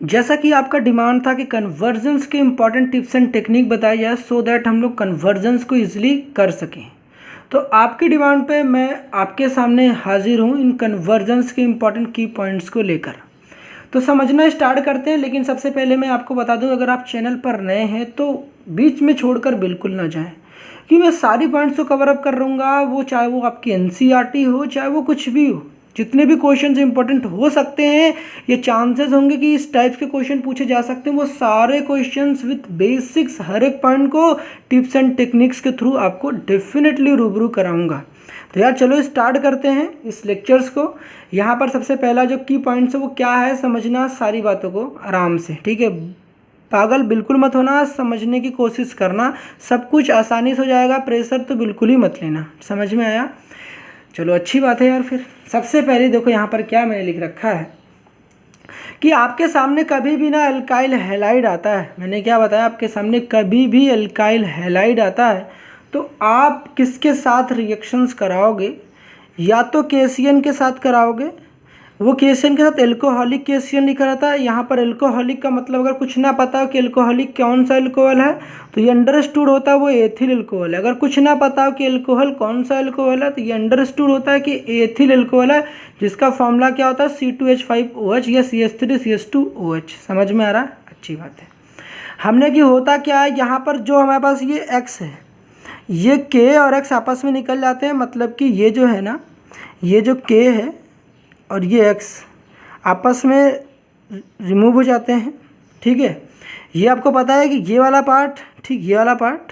जैसा कि आपका डिमांड था कि कन्वर्जन्स के इम्पॉर्टेंट टिप्स एंड टेक्निक बताई जाए सो दैट हम लोग कन्वर्जन्स को ईजिली कर सकें, तो आपकी डिमांड पे मैं आपके सामने हाजिर हूँ इन कन्वर्जन्स के इम्पॉर्टेंट की पॉइंट्स को लेकर। तो समझना स्टार्ट करते हैं, लेकिन सबसे पहले मैं आपको बता दूं, अगर आप चैनल पर नए हैं तो बीच में छोड़कर बिल्कुल ना जाएं, कि मैं सारी पॉइंट्स को कवर अप कर रहूँगा, वो चाहे वो आपकी एनसीईआरटी हो चाहे वो कुछ भी हो। जितने भी क्वेश्चंस इंपॉर्टेंट हो सकते हैं, ये चांसेस होंगे कि इस टाइप के क्वेश्चन पूछे जा सकते हैं, वो सारे क्वेश्चंस विथ बेसिक्स हर एक पॉइंट को टिप्स एंड टेक्निक्स के थ्रू आपको डेफिनेटली रूबरू कराऊंगा। तो यार चलो स्टार्ट करते हैं इस लेक्चर्स को। यहाँ पर सबसे पहला जो की पॉइंट्स है वो क्या है, समझना सारी बातों को आराम से, ठीक है। पागल बिल्कुल मत होना, समझने की कोशिश करना, सब कुछ आसानी से हो जाएगा, प्रेशर तो बिल्कुल ही मत लेना। समझ में आया? चलो अच्छी बात है यार। फिर सबसे पहले देखो यहाँ पर क्या मैंने लिख रखा है कि आपके सामने कभी भी ना एल्काइल हैलाइड आता है। मैंने क्या बताया, आपके सामने कभी भी एल्काइल हैलाइड आता है तो आप किसके साथ रिएक्शंस कराओगे? या तो केसीएन के साथ कराओगे, वो केसीएन के साथ एल्कोहलिक केसीएन लिखा रहता है। यहाँ पर एल्कोहलिक का मतलब अगर कुछ ना पता हो कि एल्कोहलिक कौन सा एल्कोहल है तो ये अंडरस्टूड होता है वो एथिल एल्कोहल है। अगर कुछ ना पता हो कि एल्कोहल कौन सा एल्कोहल है तो ये अंडरस्टूड होता है कि एथिल एल्कोहल है, जिसका फॉर्मूला क्या होता है C2H5OH या CH3CH2OH। समझ में आ रहा है? अच्छी बात है। हमने कि होता क्या है, यहाँ पर जो हमारे पास ये X है, ये K और X आपस में निकल जाते हैं, मतलब कि ये जो है ना, ये जो K है और ये X आपस में रिमूव हो जाते हैं, ठीक है। ये आपको पता है कि ये वाला पार्ट, ठीक, ये वाला पार्ट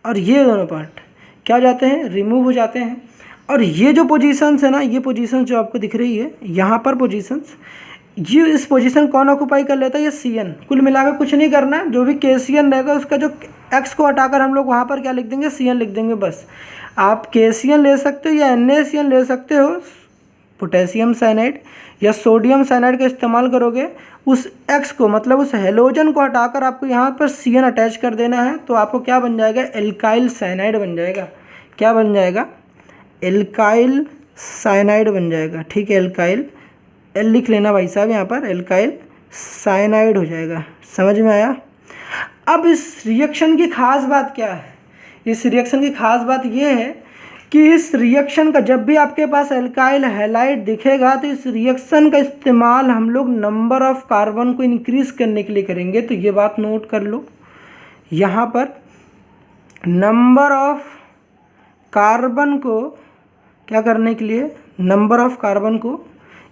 और ये दोनों पार्ट क्या हो जाते हैं, रिमूव हो जाते हैं। और ये जो पोजीशंस है ना, ये पोजीशन जो आपको दिख रही है यहाँ पर पोजीशंस, ये इस पोजीशन कौन ऑक्यूपाई कर लेता है? ये CN। कुल मिलाकर कुछ नहीं करना, जो भी KCN रहेगा उसका जो X को हटाकर हम लोग वहाँ पर क्या लिख देंगे, CN लिख देंगे बस। आप KCN ले सकते हो या NaCN ले सकते हो, पोटेशियम साइनाइड या सोडियम साइनाइड का इस्तेमाल करोगे। उस X को मतलब उस हेलोजन को हटाकर आपको यहाँ पर CN अटैच कर देना है, तो आपको क्या बन जाएगा, एल्काइल साइनाइड बन जाएगा। क्या बन जाएगा? एल्काइल साइनाइड बन जाएगा, ठीक है। एल्काइल, एल लिख लेना भाई साहब यहाँ पर, एल्काइल साइनाइड हो जाएगा। समझ में आया? अब इस रिएक्शन की खास बात क्या है? इस रिएक्शन की खास बात ये है कि इस रिएक्शन का जब भी आपके पास एल्काइल हैलाइड दिखेगा तो इस रिएक्शन का इस्तेमाल हम लोग नंबर ऑफ कार्बन को इंक्रीज करने के लिए करेंगे। तो ये बात नोट कर लो, यहाँ पर नंबर ऑफ कार्बन को क्या करने के लिए, नंबर ऑफ कार्बन को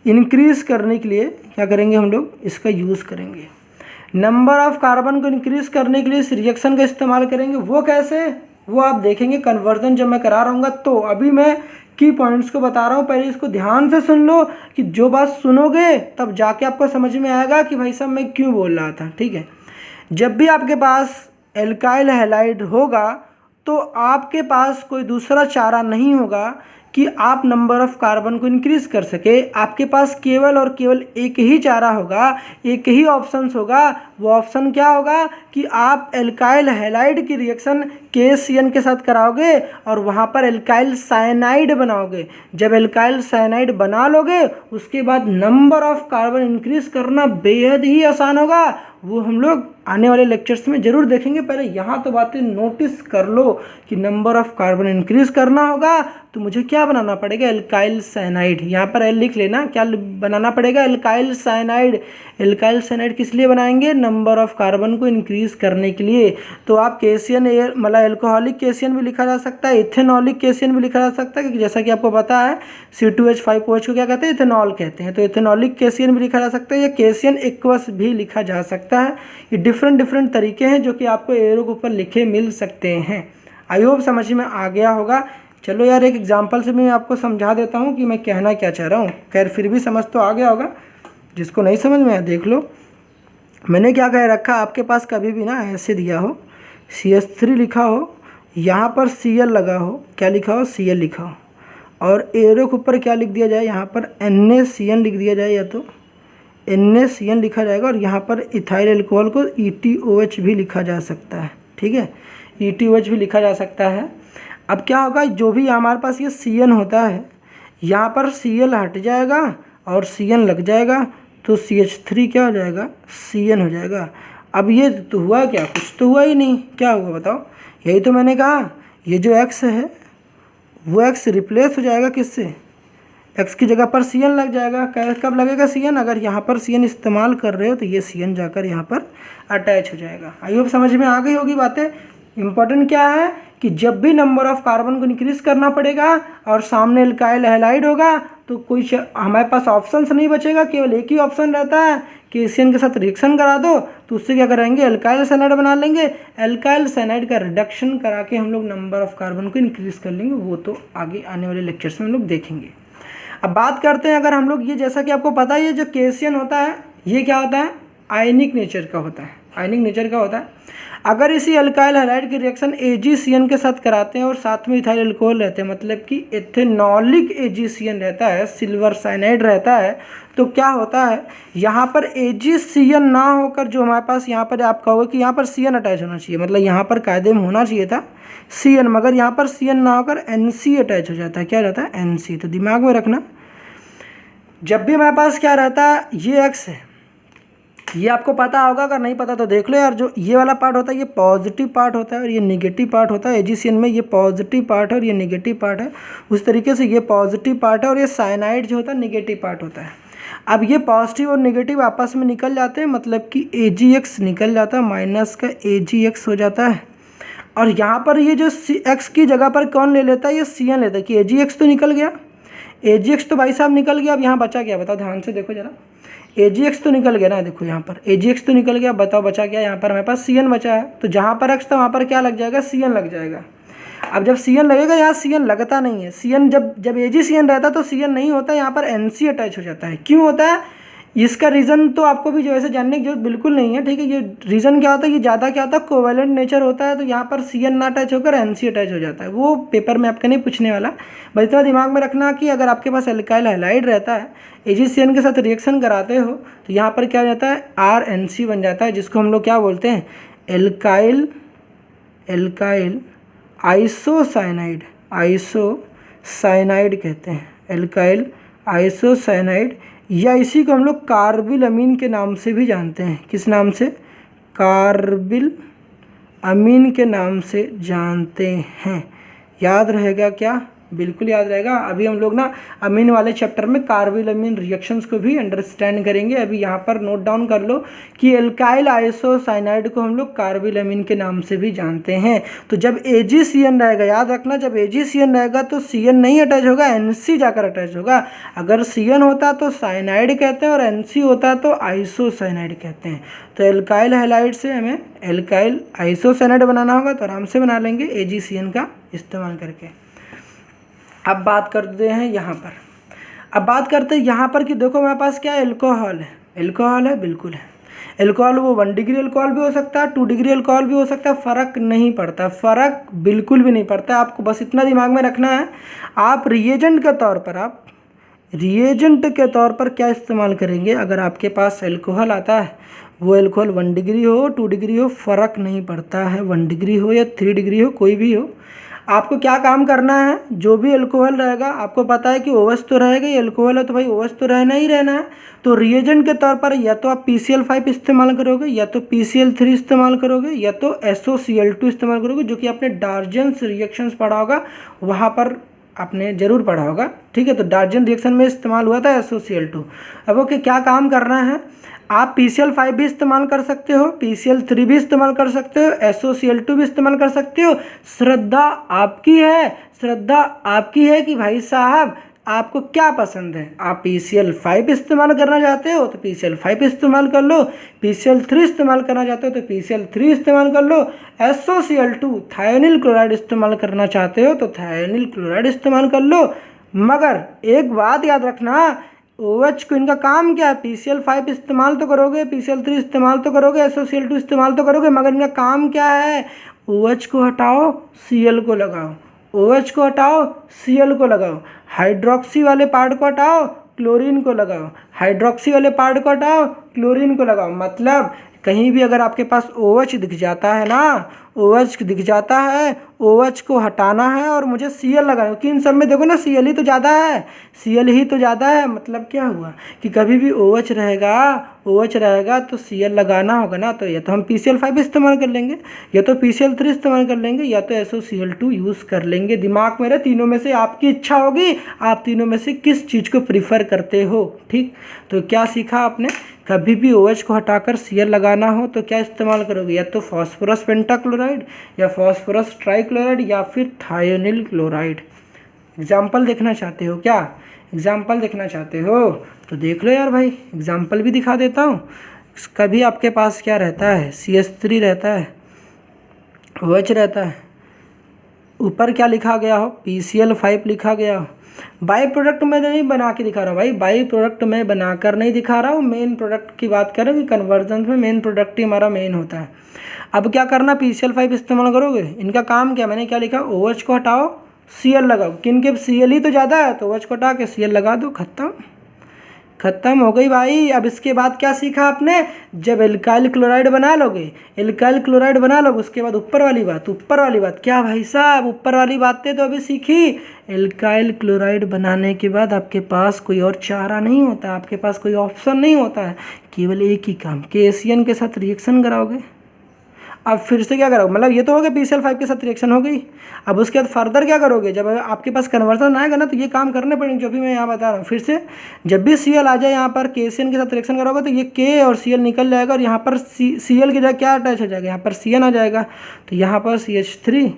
इंक्रीज करने के लिए क्या करेंगे, हम लोग इसका यूज़ करेंगे। नंबर ऑफ कार्बन को इंक्रीज करने के लिए इस रिएक्शन का इस्तेमाल करेंगे। वो कैसे, वो आप देखेंगे कन्वर्जन जब मैं करा रहा हूँ। तो अभी मैं की पॉइंट्स को बता रहा हूँ, पहले इसको ध्यान से सुन लो, कि जो बात सुनोगे तब जाके आपको समझ में आएगा कि भाई साहब मैं क्यों बोल रहा था, ठीक है। जब भी आपके पास एल्काइल हैलाइड होगा तो आपके पास कोई दूसरा चारा नहीं होगा कि आप नंबर ऑफ कार्बन को इंक्रीज कर सके। आपके पास केवल और केवल एक ही चारा होगा, एक ही ऑप्शन होगा। वो ऑप्शन क्या होगा कि आप एल्काइल हैलाइड की रिएक्शन KCN के साथ कराओगे और वहाँ पर एल्काइल साइनाइड बनाओगे। जब एल्काइल साइनाइड बना लोगे उसके बाद नंबर ऑफ कार्बन इंक्रीज करना बेहद ही आसान होगा। वो हम लोग आने वाले लेक्चर्स में ज़रूर देखेंगे। पहले यहाँ तो बातें नोटिस कर लो कि नंबर ऑफ कार्बन इंक्रीज करना होगा तो मुझे क्या बनाना पड़ेगा, एल्काइल साइनाइड। यहाँ पर एल लिख लेना, क्या बनाना पड़ेगा, एल्काइल साइनाइड। एल्काइल साइनाइड किस लिए बनाएंगे, नंबर ऑफ कार्बन को इंक्रीज करने के लिए। तो आप KCN मतलब एल्कोहलिक KCN भी लिखा जा सकता है, इथेनॉलिक KCN भी लिखा जा सकता है, क्योंकि जैसा कि आपको पता है C2H5OH को क्या कहते हैं, इथेनॉल कहते हैं। तो इथेनॉलिक KCN भी लिखा जा सकता है या KCN एक्वस भी लिखा जा सकता है। ये डिफरेंट तरीके हैं जो कि आपको एरो के ऊपर लिखे मिल सकते हैं। आई होप समझ में आ गया होगा। चलो यार एक एग्जांपल से मैं आपको समझा देता हूँ कि मैं कहना क्या चाह रहा हूँ। खैर फिर भी समझ तो आ गया होगा, जिसको नहीं समझ में आया देख लो। मैंने क्या कह रखा, आपके पास कभी भी ना ऐसे दिया हो, CH3 लिखा हो, यहाँ पर Cl लगा हो, क्या लिखा हो, Cl लिखा हो, और एरो के ऊपर क्या लिख दिया जाए, यहाँ पर NaCN लिख दिया जाए, या तो NaCN लिखा जाएगा, और यहाँ पर इथाइल अल्कोहल को ETOH भी लिखा जा सकता है, ठीक है, ETOH भी लिखा जा सकता है। अब क्या होगा, जो भी हमारे पास ये CN होता है, यहाँ पर Cl हट जाएगा और CN लग जाएगा, तो CH3 क्या हो जाएगा, CN हो जाएगा। अब ये तो हुआ क्या, कुछ तो हुआ ही नहीं, क्या हुआ बताओ। यही तो मैंने कहा, ये जो x है वो x रिप्लेस हो जाएगा किससे, x की जगह पर CN लग जाएगा। कब लगेगा CN, अगर यहाँ पर CN इस्तेमाल कर रहे हो तो ये CN जाकर यहाँ पर अटैच हो जाएगा। आई होप समझ में आ गई होगी बातें। इंपॉर्टेंट क्या है कि जब भी नंबर ऑफ कार्बन को इंक्रीज करना पड़ेगा और सामने एल्काइल हैलाइड होगा तो कोई हमारे पास ऑप्शंस नहीं बचेगा, केवल एक ही ऑप्शन रहता है कि CN के साथ रिएक्शन करा दो तो उससे क्या करेंगे, एल्काइल साइनाइड बना लेंगे। एल्काइल साइनाइड का रिडक्शन करा के हम लोग नंबर ऑफ कार्बन को इंक्रीज कर लेंगे, वो तो आगे आने वाले लेक्चर्स में हम लोग देखेंगे। अब बात करते हैं, अगर हम लोग ये, जैसा कि आपको पता है ये जो KCN होता है ये क्या होता है, आयनिक नेचर का होता है, आयनिक नेचर का होता है। अगर इसी अल्काइल हैलाइड की रिएक्शन AgCN के साथ कराते हैं और साथ में इथाइल अल्कोहल रहते हैं, मतलब कि एथेनॉलिक AgCN रहता है, सिल्वर साइनाइड रहता है, तो क्या होता है यहाँ पर AgCN ना होकर जो हमारे पास यहाँ पर आप कहोगे कि यहाँ पर CN अटैच होना चाहिए, मतलब यहाँ पर कायदे में होना चाहिए था CN, मगर यहाँ पर CN ना होकर NC अटैच हो जाता है। क्या रहता है, NC। तो दिमाग में रखना, जब भी हमारे पास क्या रहता है, ये X है, ये आपको पता होगा, अगर नहीं पता तो देख लो यार। जो ये वाला पार्ट होता है ये पॉजिटिव पार्ट होता है और ये नेगेटिव पार्ट होता है। AgCN में ये पॉजिटिव पार्ट है और ये नेगेटिव पार्ट है। उस तरीके से ये पॉजिटिव पार्ट है और ये साइनाइड जो होता है नेगेटिव पार्ट होता है। अब ये पॉजिटिव और नेगेटिव आपस में निकल जाते हैं, मतलब कि AgX निकल जाता है, माइनस का AgX हो जाता है। और यहाँ पर ये जो X की जगह पर कौन ले लेता है, ये CN लेता है कि AgX तो निकल गया, AgX तो भाई साहब निकल गया। अब यहाँ बचा क्या, बताओ ध्यान से देखो जरा, AgX तो निकल गया ना, देखो यहाँ पर AgX तो निकल गया, बताओ बचा क्या, यहाँ पर हमारे पास CN बचा है। तो जहाँ पर X था वहाँ पर क्या लग जाएगा, CN लग जाएगा। अब जब CN लगेगा, यहाँ CN लगता नहीं है, CN जब AgCN रहता तो CN नहीं होता, यहाँ पर NC अटैच हो जाता है। क्यों होता है, इसका रीज़न तो आपको भी जो ऐसे जानने की जरूरत बिल्कुल नहीं है, ठीक है। ये रीज़न क्या होता है, ये ज़्यादा क्या होता है, कोवेलेंट नेचर होता है, तो यहाँ पर CN ना अटैच होकर NC अटैच हो जाता है। वो पेपर में आपके नहीं पूछने वाला, बस इतना दिमाग में रखना कि अगर आपके पास एल्काइल हैलाइड रहता है, AgCN के साथ रिएक्शन कराते हो तो यहाँ पर क्या हो जाता है, RNC बन जाता है, जिसको हम लोग क्या बोलते हैं, एल्काइल आइसोसाइनाइड, आइसोसाइनाइड कहते हैं, एल्काइल आइसोसाइनाइड, या इसी को हम लोग कार्बिल अमीन के नाम से भी जानते हैं। किस नाम से, कार्बिल अमीन के नाम से जानते हैं। याद रहेगा क्या, बिल्कुल याद रहेगा। अभी हम लोग ना अमीन वाले चैप्टर में कार्बिल अमीन रिएक्शंस को भी अंडरस्टैंड करेंगे। अभी यहाँ पर नोट डाउन कर लो कि एल्काइल आइसोसाइनाइड को हम लोग कार्बिल अमीन के नाम से भी जानते हैं। तो जब AgCN रहेगा, याद रखना, जब AgCN रहेगा तो CN नहीं अटैच होगा, NC जाकर अटैच होगा। अगर CN होता तो साइनाइड कहते हैं और NC होता तो आइसोसाइनाइड कहते हैं। तो एल्काइल हैलाइड से हमें एल्काइल आइसोसाइनाइड बनाना होगा तो आराम से बना लेंगे AgCN का इस्तेमाल करके। अब बात करते हैं यहाँ पर, अब बात करते हैं यहाँ पर कि देखो मेरे पास क्या है, एल्कोहल है, एल्कोहल है, बिल्कुल है। एल्कोहल वो 1 डिग्री एल्कोहल भी हो सकता है, 2 डिग्री एल्कोहल भी हो सकता है, फ़र्क नहीं पड़ता, फ़र्क बिल्कुल भी नहीं पड़ता। आपको बस इतना दिमाग में रखना है, आप रिएजेंट के तौर पर, आप रिएजेंट के तौर पर क्या इस्तेमाल करेंगे। अगर आपके पास एल्कोहल आता है, वो एल्कोहल 1 डिग्री हो 2 डिग्री हो फ़र्क नहीं पड़ता है, 1 डिग्री हो या 3 डिग्री हो, कोई भी हो, आपको क्या काम करना है, जो भी अल्कोहल रहेगा, आपको पता है कि OH तो रहेगा, ये अल्कोहल है तो भाई OH तो रहना ही रहना है। तो रिएजेंट के तौर पर या तो आप PCl5 इस्तेमाल करोगे, या तो PCl3 इस्तेमाल करोगे, या तो SOCl2 इस्तेमाल करोगे, जो कि आपने डार्जेंस रिएक्शंस पढ़ा होगा, वहाँ पर आपने ज़रूर पढ़ा होगा, ठीक है। तो डार्जन रिएक्शन में इस्तेमाल हुआ था SOCl2। अब ओके, क्या काम करना है, आप PCl5 भी इस्तेमाल कर सकते हो, PCl3 भी इस्तेमाल कर सकते हो, SOCl2 भी इस्तेमाल कर सकते हो। श्रद्धा आपकी है, श्रद्धा आपकी है कि भाई साहब आपको क्या पसंद है। आप PCl5 इस्तेमाल करना चाहते हो तो PCl5 इस्तेमाल कर लो, PCl3 इस्तेमाल करना चाहते हो तो PCl3 इस्तेमाल कर लो, SOCl2 थायोनिल क्लोराइड इस्तेमाल करना चाहते हो तो थायोनिल क्लोराइड इस्तेमाल कर लो। मगर एक बात याद रखना, OH को, इनका काम क्या है, PCl5 इस्तेमाल तो करोगे, PCl3 इस्तेमाल तो करोगे, SOCl2 इस्तेमाल तो करोगे, मगर इनका काम क्या है, OH को हटाओ Cl को लगाओ, OH को हटाओ Cl को लगाओ, हाइड्रोक्सी वाले पार्ट को हटाओ क्लोरीन को लगाओ, हाइड्रोक्सी वाले पार्ट को हटाओ क्लोरीन को लगाओ। मतलब कहीं भी अगर आपके पास OH दिख जाता है ना, OH दिख जाता है, OH को हटाना है और मुझे Cl लगाना है, क्योंकि इन सब में देखो ना Cl ही तो ज़्यादा है, Cl ही तो ज़्यादा है। मतलब क्या हुआ कि कभी भी OH रहेगा तो Cl लगाना होगा ना, तो या तो हम PCl5 इस्तेमाल कर लेंगे, या तो PCl3 इस्तेमाल कर लेंगे, या तो SOCl2 यूज़ कर लेंगे। दिमाग में रहे, तीनों में से आपकी इच्छा होगी, आप तीनों में से किस चीज़ को प्रीफर करते हो। ठीक, तो क्या सीखा आपने, कभी भी OH को हटाकर Cl लगाना हो तो क्या इस्तेमाल करोगे, या तो फास्फोरस पेंटाक्लोराइड, या फास्फोरस ट्राइक्लोराइड, या फिर थायोनिल क्लोराइड। एग्जाम्पल देखना चाहते हो क्या, एग्जाम्पल देखना चाहते हो तो देख लो यार भाई, एग्जाम्पल भी दिखा देता हूँ। कभी आपके पास क्या रहता है, CH3 रहता है, OH रहता है, ऊपर क्या लिखा गया हो, PCl5 लिखा गया हो। बाई प्रोडक्ट में नहीं बना के दिखा रहा हूँ भाई, बाई प्रोडक्ट में बनाकर नहीं दिखा रहा हूँ, मेन प्रोडक्ट की बात कर रहा हूँ कि कन्वर्जन में मेन प्रोडक्ट ही हमारा मेन होता है। अब क्या करना, PCl5 इस्तेमाल करोगे। इनका काम क्या, मैंने क्या लिखा, OH को हटाओ Cl लगाओ। किन के Cl ही तो ज़्यादा है, तो OH को हटा के Cl लगा दो, खत्म हो गई भाई। अब इसके बाद क्या सीखा आपने, जब एल्काइल क्लोराइड बना लोगे, एल्काइल क्लोराइड बना लोगे, उसके बाद ऊपर वाली बात क्या भाई साहब, ऊपर वाली बातें तो अभी सीखी। एल्काइल क्लोराइड बनाने के बाद आपके पास कोई और चारा नहीं होता, आपके पास कोई ऑप्शन नहीं होता है, केवल एक ही काम, KCN के साथ रिएक्शन कराओगे। अब फिर से क्या करोगे, मतलब ये तो हो गया PCl5 के साथ रिएक्शन हो गई। अब उसके बाद फर्दर क्या करोगे, जब आपके पास कन्वर्जन आएगा ना तो ये काम करने पड़ेंगे जो भी मैं यहाँ बता रहा हूँ। फिर से जब भी Cl आ जाए यहाँ पर KCN के साथ रिएक्शन करोगे तो ये K और Cl निकल जाएगा, और यहाँ पर Cl की जगह क्या अटैच हो जाएगा, यहाँ पर CN आ जाएगा, तो यहाँ पर CH3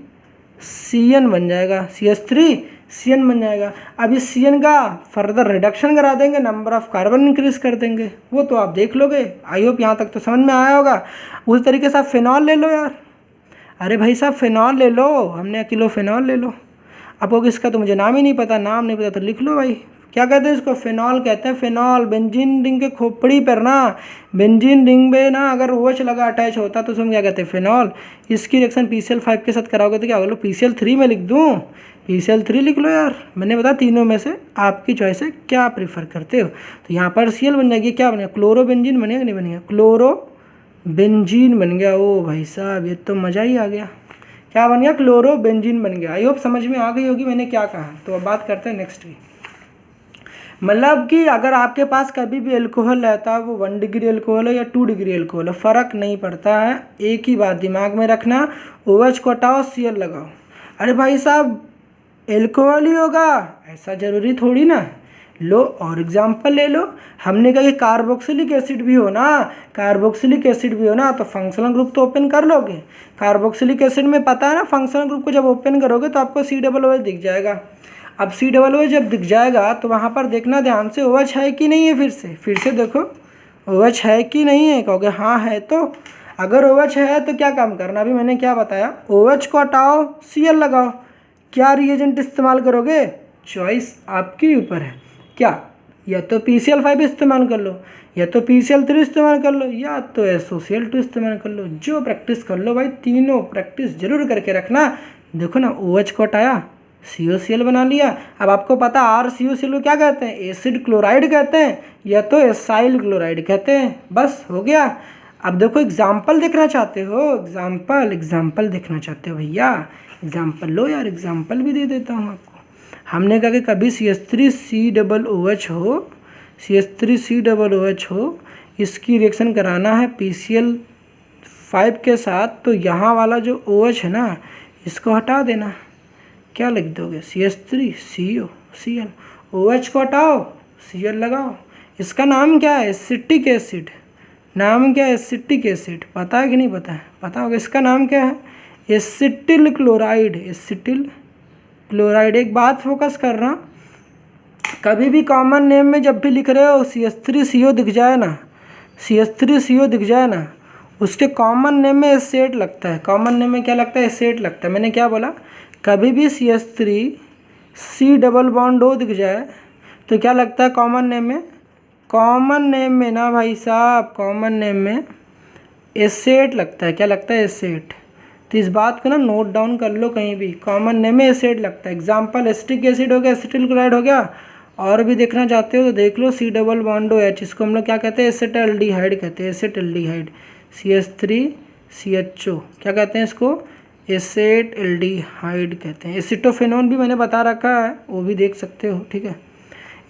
CN बन जाएगा, CH3 CN बन जाएगा। अब इस CN का फर्दर रिडक्शन करा देंगे, नंबर ऑफ कार्बन इंक्रीज कर देंगे, वो तो आप देख लोगे। आई होप यहाँ तक तो समझ में आया होगा। उस तरीके से आप फिनॉल ले लो यार, अरे भाई साहब फिनॉल ले लो, हमने किलो फिनॉल ले लो। अब वो इसका तो मुझे नाम ही नहीं पता, नाम नहीं पता तो लिख लो भाई, क्या कहते हैं इसको, फिनॉल कहते हैं, फिनॉल। बेंजीन रिंग के खोपड़ी पर ना, बेंजीन रिंग में ना अगर OH लगा अटैच होता तो उसमें क्या कहते हैं, फिनॉल। इसकी रिएक्शन PCl5 के साथ कराओगे तो क्या होगा, PCl3 में लिख दूँ, PCl3 लिख लो यार। मैंने बताया तीनों में से आपकी चॉइस है, क्या प्रीफर करते हो। तो यहाँ पर Cl बन जाएगी, क्या बनेगा, क्लोरोबेंजीन बनेगा, नहीं बनेगा, क्लोरोबेंजीन बन गया। ओ भाई साहब ये तो मज़ा ही आ गया, क्या बन गया, क्लोरोबेंजीन बन गया। आई होप समझ में आ गई होगी मैंने क्या कहा। तो अब बात करते हैं नेक्स्ट की, मतलब कि अगर आपके पास कभी भी एल्कोहल रहता है, वो 1 डिग्री एल्कोहल हो या 2 डिग्री एल्कोहल हो, फ़र्क नहीं पड़ता है। एक ही बात दिमाग में रखना, OH को हटाओ Cl लगाओ। अरे भाई साहब एल्कोहल ही होगा ऐसा ज़रूरी थोड़ी ना। लो और एग्जाम्पल ले लो, हमने कहा कि कार्बोक्सिलिक एसिड भी हो ना, कार्बोक्सिलिक एसिड भी हो ना, तो फंक्शनल ग्रुप तो ओपन कर लोगे। कार्बोक्सिलिक एसिड में पता है ना, फंक्शनल ग्रुप को जब ओपन करोगे तो आपको COOH दिख जाएगा। अब COOH जब दिख जाएगा तो वहाँ पर देखना ध्यान से OH है कि नहीं है, फिर से देखो OH है कि नहीं है, कहोगे हाँ है। तो अगर OH है तो क्या काम करना, अभी मैंने क्या बताया, OH को हटाओ Cl लगाओ। क्या रिएजेंट इस्तेमाल करोगे, चॉइस आपके ऊपर है, क्या या तो PCl5 इस्तेमाल कर लो, या तो PCl3 इस्तेमाल कर लो, या तो SOCl2 इस्तेमाल कर लो। जो प्रैक्टिस कर लो भाई, तीनों प्रैक्टिस जरूर करके रखना। देखो ना OH को हटाया COCl बना लिया। अब आपको पता RCOCl को क्या कहते हैं, एसिड क्लोराइड कहते हैं, या तो एसाइल क्लोराइड कहते हैं। बस हो गया। अब देखो एग्जाम्पल देखना चाहते हो, एग्जाम्पल देखना चाहते हो भैया, एग्जाम्पल लो यार, एग्जाम्पल भी दे देता हूँ आपको। हमने कहा कि कभी CH3COOH हो, CH3COOH हो, इसकी रिएक्शन कराना है PCl5 के साथ, तो यहाँ वाला जो OH है ना इसको हटा देना। क्या लिख दोगे, CH3COCl, OH को हटाओ Cl लगाओ। इसका नाम क्या है, एसिटिक एसिड। नाम क्या है, एसिटिक एसिड। पता है कि नहीं पता है, पता होगा। इसका नाम क्या है, एसिटिल क्लोराइड, एसिटिल क्लोराइड। एक बात फोकस करना, कभी भी कॉमन नेम में जब भी लिख रहे हो CH3CO दिख जाए ना, CH3CO दिख जाए ना, उसके कॉमन नेम में एसेट लगता है। कॉमन नेम में क्या लगता है, एसेट लगता है। मैंने क्या बोला, कभी भी CH3C डबल बॉन्ड O दिख जाए तो क्या लगता है कॉमन नेम में, कॉमन नेम में ना भाई साहब, कॉमन नेम में एसेट लगता है। क्या लगता है, एसेट। तो इस बात को ना नोट डाउन कर लो कहीं भी, कॉमन नेम में एसिड लगता है। एग्जाम्पल एसिटिक एसिड हो गया, एसिटिल क्लोराइड हो गया, और भी देखना चाहते हो तो देख लो, C double bond O H, इसको हम लोग क्या कहते हैं, एसिटाल्डिहाइड कहते हैं, एसिटाल्डिहाइड, CH3CHO क्या कहते हैं इसको, एसिटाल्डिहाइड कहते हैं। एसिटोफेनॉन भी मैंने बता रखा है, वो भी देख सकते हो, ठीक है।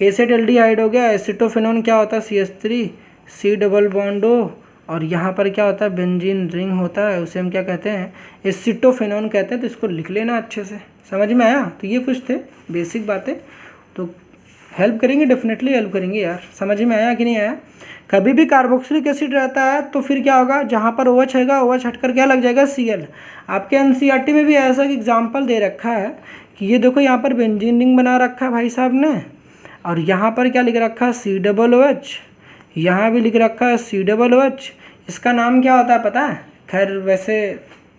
एसिटाल्डिहाइड हो गया, एसिटोफेनॉन क्या होता है, CH3, सी डबल बॉन्ड ओ, और यहाँ पर क्या होता है, बेंजीन रिंग होता है, उसे हम क्या कहते हैं, एसिटोफेनॉन कहते हैं। तो इसको लिख लेना अच्छे से, समझ में आया। तो ये कुछ थे बेसिक बातें, तो हेल्प करेंगे, डेफिनेटली हेल्प करेंगे यार। समझ में आया कि नहीं आया। कभी भी कार्बोक्सिलिक एसिड रहता है तो फिर क्या होगा, जहाँ पर OH हैगा, OH हटकर क्या लग जाएगा, Cl। आपके NCERT में भी ऐसा एक एग्जाम्पल दे रखा है कि ये देखो यहाँ पर बेंजीन रिंग बना रखा है भाई साहब ने, और यहाँ पर क्या लिख रखा है, COOH, यहाँ भी लिख रखा है COOH। इसका नाम क्या होता है पता है, खैर वैसे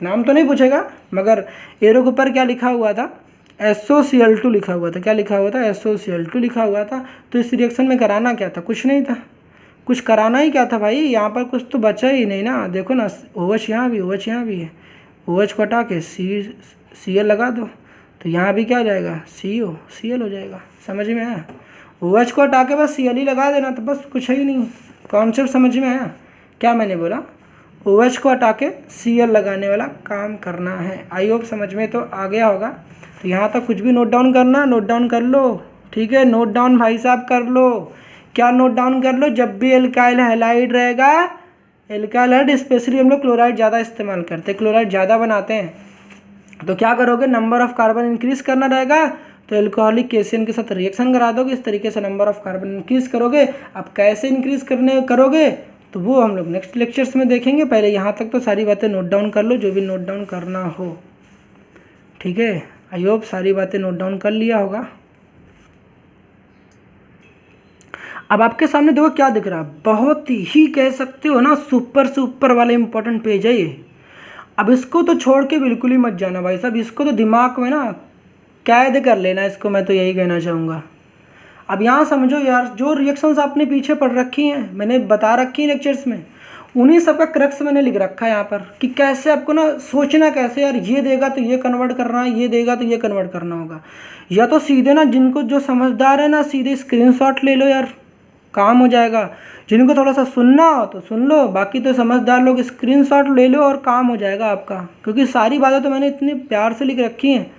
नाम तो नहीं पूछेगा, मगर एरो के ऊपर क्या लिखा हुआ था, SOCl2 लिखा हुआ था। क्या लिखा हुआ था, SOCl2 लिखा हुआ था। तो इस रिएक्शन में कराना क्या था, कुछ नहीं था, कुछ कराना ही क्या था भाई, यहाँ पर कुछ तो बचा ही नहीं ना। देखो ना, OH यहाँ भी, OH यहाँ भी है, OH को हटा के Cl लगा दो, तो यहाँ भी क्या हो जाएगा, Cl हो जाएगा। समझ में आया। OH को हटा के बस Cl ही लगा देना, तो बस कुछ ही नहीं। कॉन्सेप्ट समझ में आया क्या मैंने बोला, OH को हटा के Cl लगाने वाला काम करना है। आई होप समझ में तो आ गया होगा। तो यहाँ तक कुछ भी नोट डाउन करना, नोट डाउन कर लो, ठीक है। नोट डाउन भाई साहब कर लो। क्या नोट डाउन कर लो, जब भी एल्काइल हैलाइड रहेगा, एल्काइल हैलाइड स्पेशली हम लोग क्लोराइड ज़्यादा इस्तेमाल करते हैं, क्लोराइड ज़्यादा बनाते हैं, तो क्या करोगे, नंबर ऑफ कार्बन इंक्रीज करना रहेगा, तो एल्कोहलिक केसियन के साथ रिएक्शन करा दोगे। इस तरीके से नंबर ऑफ कार्बन इंक्रीज करोगे। अब कैसे इंक्रीज करोगे तो वो हम लोग नेक्स्ट लेक्चर्स में देखेंगे। पहले यहाँ तक तो सारी बातें नोट डाउन कर लो, जो भी नोट डाउन करना हो, ठीक है। आई होप सारी बातें नोट डाउन कर लिया होगा। अब आपके सामने देखो क्या दिख रहा है, बहुत ही कह सकते हो ना सुपर से ऊपर वाले इंपॉर्टेंट पेज है ये। अब इसको तो छोड़ के बिल्कुल ही मत जाना भाई साहब, इसको तो दिमाग में ना कैद कर लेना, इसको मैं तो यही कहना चाहूँगा। अब यहाँ समझो यार, जो रिएक्शंस आपने पीछे पढ़ रखी हैं, मैंने बता रखी हैं लेक्चर्स में, उन्हीं सब का क्रक्स मैंने लिख रखा है यहाँ पर कि कैसे आपको ना सोचना, कैसे यार ये देगा तो ये कन्वर्ट करना है, ये देगा तो ये कन्वर्ट करना होगा। या तो सीधे ना, जिनको जो समझदार है ना, सीधे स्क्रीनशॉट ले लो यार, काम हो जाएगा। जिनको थोड़ा सा सुनना हो तो सुन लो, बाकी तो समझदार लोग स्क्रीनशॉट ले लो और काम हो जाएगा आपका, क्योंकि सारी बातें तो मैंने इतने प्यार से लिख रखी हैं,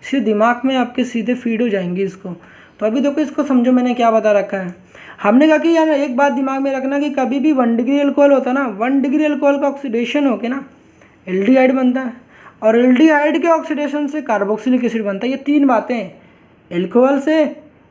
सीधे दिमाग में आपके सीधे फीड हो जाएंगी इसको। तो अभी देखो इसको समझो मैंने क्या बता रखा है। हमने कहा कि यार एक बात दिमाग में रखना कि कभी भी 1 डिग्री अल्कोहल होता है ना, 1 डिग्री अल्कोहल का ऑक्सीडेशन होके ना एल्डिहाइड बनता है, और एल्डिहाइड के ऑक्सीडेशन से कार्बोक्सिलिक एसिड बनता है। ये 3 बातें हैं, अल्कोहल से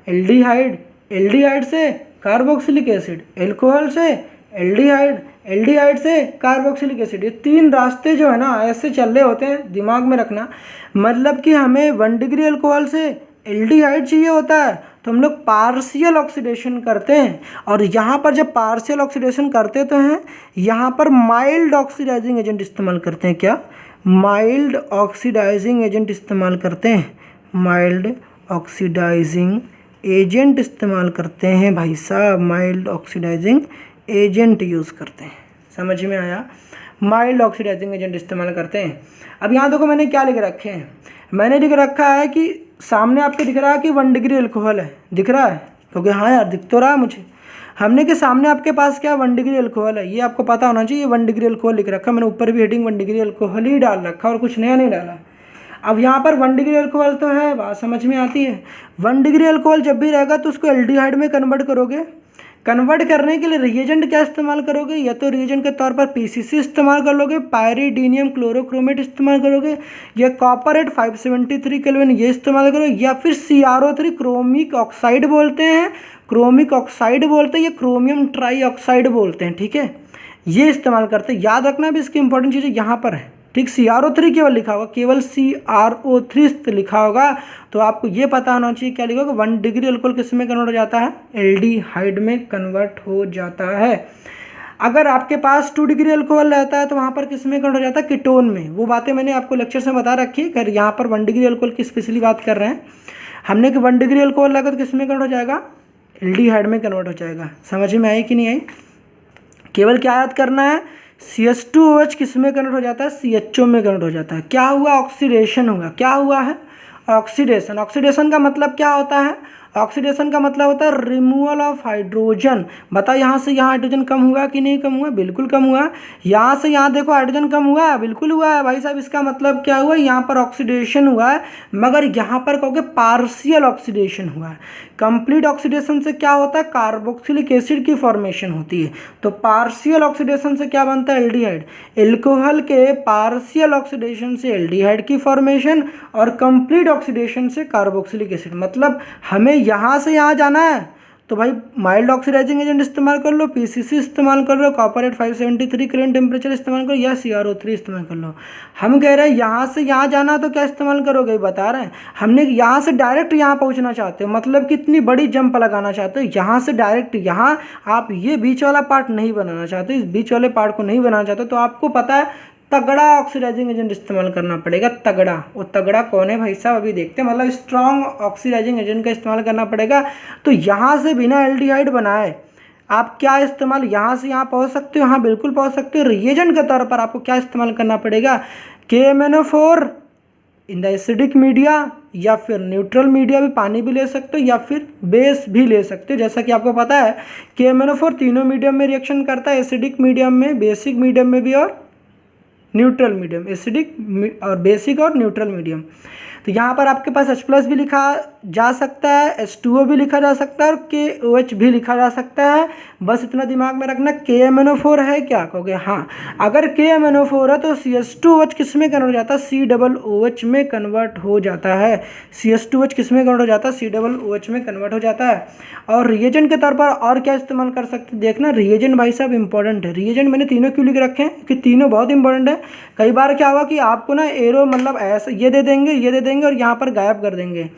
एल्डिहाइड, एल्डिहाइड से कार्बोक्सिलिक एसिड, अल्कोहल से एल्डिहाइड, एल्डिहाइड से कार्बोक्सिलिक एसिड। ये 3 रास्ते जो है ना ऐसे चल रहे होते हैं, दिमाग में रखना। मतलब कि हमें 1 डिग्री अल्कोहल से एल्डिहाइड चाहिए होता है, तो हम लोग पार्शियल ऑक्सीडेशन करते हैं, और यहाँ पर जब पार्शियल ऑक्सीडेशन करते तो हैं, यहाँ पर माइल्ड ऑक्सीडाइजिंग एजेंट इस्तेमाल करते हैं। क्या, माइल्ड ऑक्सीडाइजिंग एजेंट इस्तेमाल करते हैं, माइल्ड ऑक्सीडाइजिंग एजेंट इस्तेमाल करते हैं भाई साहब, माइल्ड ऑक्सीडाइजिंग एजेंट यूज़ करते हैं। समझ में आया, माइल्ड ऑक्सीडाइजिंग एजेंट इस्तेमाल करते हैं। अब यहाँ देखो मैंने क्या लिख रखे हैं, मैंने लिख रखा है कि सामने आपके दिख रहा है कि 1 डिग्री अल्कोहल है, दिख रहा है, क्योंकि हाँ यार दिख तो रहा है मुझे। हमने कि सामने आपके पास क्या 1 डिग्री अल्कोहल है, ये आपको पता होना चाहिए। 1 डिग्री अल्कोहल लिख रखा, मैंने ऊपर भी हेडिंग 1 डिग्री अल्कोहल ही डाल रखा और कुछ नया नहीं डाला। अब यहाँ पर 1 डिग्री अल्कोहल तो है, बात समझ में आती है। 1 डिग्री अल्कोहल जब भी रहेगा तो उसको एल्डिहाइड में कन्वर्ट करोगे। कन्वर्ट करने के लिए रिएजेंट क्या इस्तेमाल करोगे, या तो रिएजेंट के तौर पर PCC इस्तेमाल कर लोगे, पायरिडीनियम क्लोरोक्रोमेट इस्तेमाल करोगे, या कॉपर एट 573 केल्विन ये इस्तेमाल करोगे, या फिर CrO3 क्रोमिक ऑक्साइड बोलते हैं, क्रोमिक ऑक्साइड बोलते हैं, या क्रोमियम ट्राई ऑक्साइड बोलते हैं, ठीक है, ये इस्तेमाल करते हैं। याद रखना भी इसकी इंपॉर्टेंट चीज़ें यहाँ पर है, ठीक। CrO3 केवल लिखा होगा, केवल CrO3 लिखा होगा, तो आपको ये पता होना चाहिए क्या लिखा होगा, 1 डिग्री अल्कोहल किस में कन्वर्ट हो जाता है, एल्डिहाइड में कन्वर्ट हो जाता है। अगर आपके पास 2 डिग्री अल्कोहल रहता है तो वहाँ पर किस में कन्वर्ट हो जाता है, कीटोन में। वो बातें मैंने आपको लेक्चर में बता रखी है। अगर यहाँ पर 1 डिग्री अल्कोहल की स्पेशली बात कर रहे हैं हमने कि 1 डिग्री अल्कोहल लगा तो किस में कन्वर्ट हो जाएगा, एल्डिहाइड में कन्वर्ट हो जाएगा। समझ में आई कि नहीं आई, केवल क्या याद करना है, CH2OH किस में कन्वर्ट हो जाता है, CHO में कन्वर्ट हो जाता है। क्या हुआ, ऑक्सीडेशन हुआ। क्या हुआ है, ऑक्सीडेशन। ऑक्सीडेशन का मतलब क्या होता है, ऑक्सीडेशन का मतलब होता है रिमूवल ऑफ हाइड्रोजन। बताओ यहाँ से यहाँ हाइड्रोजन कम हुआ कि नहीं कम हुआ? बिल्कुल कम हुआ। यहाँ से यहाँ देखो हाइड्रोजन कम हुआ है, बिल्कुल हुआ है भाई साहब। इसका मतलब क्या हुआ? यहाँ पर ऑक्सीडेशन हुआ है, मगर यहाँ पर कहोगे पार्शियल ऑक्सीडेशन हुआ है। कंप्लीट ऑक्सीडेशन से क्या होता है? कार्बोक्सिलिक एसिड की फॉर्मेशन होती है। तो पार्शियल ऑक्सीडेशन से क्या बनता है? एल्डिहाइड। एल्कोहल के पार्शियल ऑक्सीडेशन से एल्डिहाइड की फॉर्मेशन और कंप्लीट ऑक्सीडेशन से कार्बोक्सिलिक एसिड। मतलब हमें यहाँ से यहाँ जाना है तो भाई माइल्ड ऑक्सीडाइजिंग एजेंट इस्तेमाल कर लो, पीसीसी इस्तेमाल कर लो, कॉपर 573 करेंट टेम्परेचर इस्तेमाल करो, या CrO3 इस्तेमाल कर लो। हम कह रहे हैं यहाँ से यहाँ जाना तो क्या इस्तेमाल करोगे? बता रहे हैं हमने यहाँ से डायरेक्ट यहाँ पहुँचना चाहते हो, मतलब कितनी बड़ी जंप लगाना चाहते हो, यहाँ से डायरेक्ट यहाँ। आप ये बीच वाला पार्ट नहीं बनाना चाहते, इस बीच वाले पार्ट को नहीं बनाना चाहते, तो आपको पता है तगड़ा ऑक्सीडाइजिंग एजेंट इस्तेमाल करना पड़ेगा। तगड़ा, वो तगड़ा कौन है भाई साहब? अभी देखते हैं। मतलब स्ट्रॉन्ग ऑक्सीडाइजिंग एजेंट का इस्तेमाल करना पड़ेगा। तो यहाँ से बिना एल्डिहाइड बनाए आप क्या इस्तेमाल यहाँ से यहाँ पहुँच सकते हो? हाँ बिल्कुल पहुँच सकते हो। रिएजेंट के तौर पर आपको क्या इस्तेमाल करना पड़ेगा? KMnO4 in the acidic media, या फिर न्यूट्रल मीडिया भी, पानी भी ले सकते हो, या फिर बेस भी ले सकते हो। जैसा कि आपको पता है KMnO4 तीनों मीडियम में रिएक्शन करता है, एसिडिक मीडियम में, बेसिक मीडियम में भी और न्यूट्रल मीडियम। एसिडिक और बेसिक और न्यूट्रल मीडियम। तो यहाँ पर आपके पास H+ भी लिखा जा सकता है, H2O भी लिखा जा सकता है और KOH भी लिखा जा सकता है। बस इतना दिमाग में रखना। KMnO4 है क्या? कहोगे हाँ। अगर KMnO4 है तो CH2OH किस में कन्वर्ट हो जाता है? COOH में कन्वर्ट हो जाता है। CH2OH किस में कन्वर्ट हो जाता है? COOH में कन्वर्ट हो जाता है। और रिएजेंट के तौर पर और क्या इस्तेमाल कर सकते हैं? देखना रिएजेंट भाई साहब इंपॉर्टेंट है। रिएजेंट मैंने तीनों क्यों लिख रखे हैं कि तीनों बहुत इंपॉर्टेंट है। कई बार क्या हुआ कि आपको ना एरो मतलब ऐसा ये दे देंगे, ये दे देंगे और यहाँ पर गायब कर देंगे।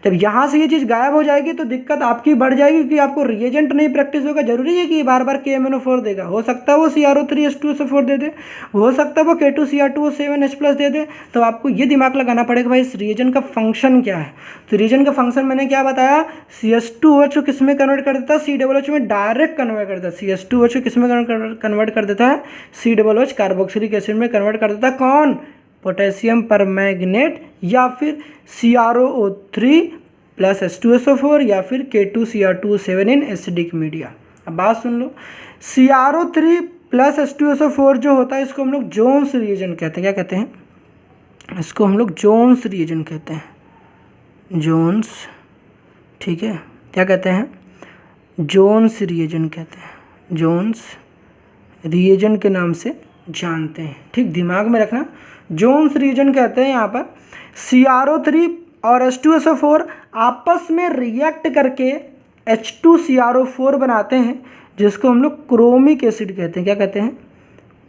जब यहाँ से ये चीज़ गायब हो जाएगी तो दिक्कत आपकी बढ़ जाएगी, क्योंकि आपको रिएजेंट नहीं प्रैक्टिस होगा। जरूरी है कि बार बार KMnO4 देगा। हो सकता है वो CrO3H2SO4 दे दे, हो सकता है वो K2Cr2O7H+ दे दे। तो आपको ये दिमाग लगाना पड़ेगा भाई इस रिएजेंट का फंक्शन क्या है। तो रिएजेंट का फंक्शन मैंने क्या बताया? CH2OH को किस में कन्वर्ट कर देता है? COOH में डायरेक्ट कन्वर्ट कर देता है। CH2OH को किस में कन्वर्ट कर देता है? COOH कार्बोक्सिलिक एसिड में कन्वर्ट कर देता है। कौन? पोटेशियम परमैंगनेट, या फिर CrO3 प्लस H2SO4, या फिर K2Cr2O7 इन एसिडिक मीडिया। अब बात सुन लो, CrO3 प्लस H2SO4 जो होता है इसको हम लोग जोन्स रिएजेंट कहते हैं। क्या कहते हैं? इसको हम लोग जोन्स रिएजेंट कहते हैं। जोन्स, ठीक है। क्या कहते हैं? जोन्स रिएजेंट कहते हैं। जोन्स रिएजेंट के नाम से जानते हैं। ठीक, दिमाग में रखना, जोन्स रिएजेंट कहते हैं। यहाँ पर CrO3 और H2SO4 आपस में रिएक्ट करके H2CrO4 बनाते हैं, जिसको हम लोग क्रोमिक एसिड कहते हैं। क्या कहते हैं?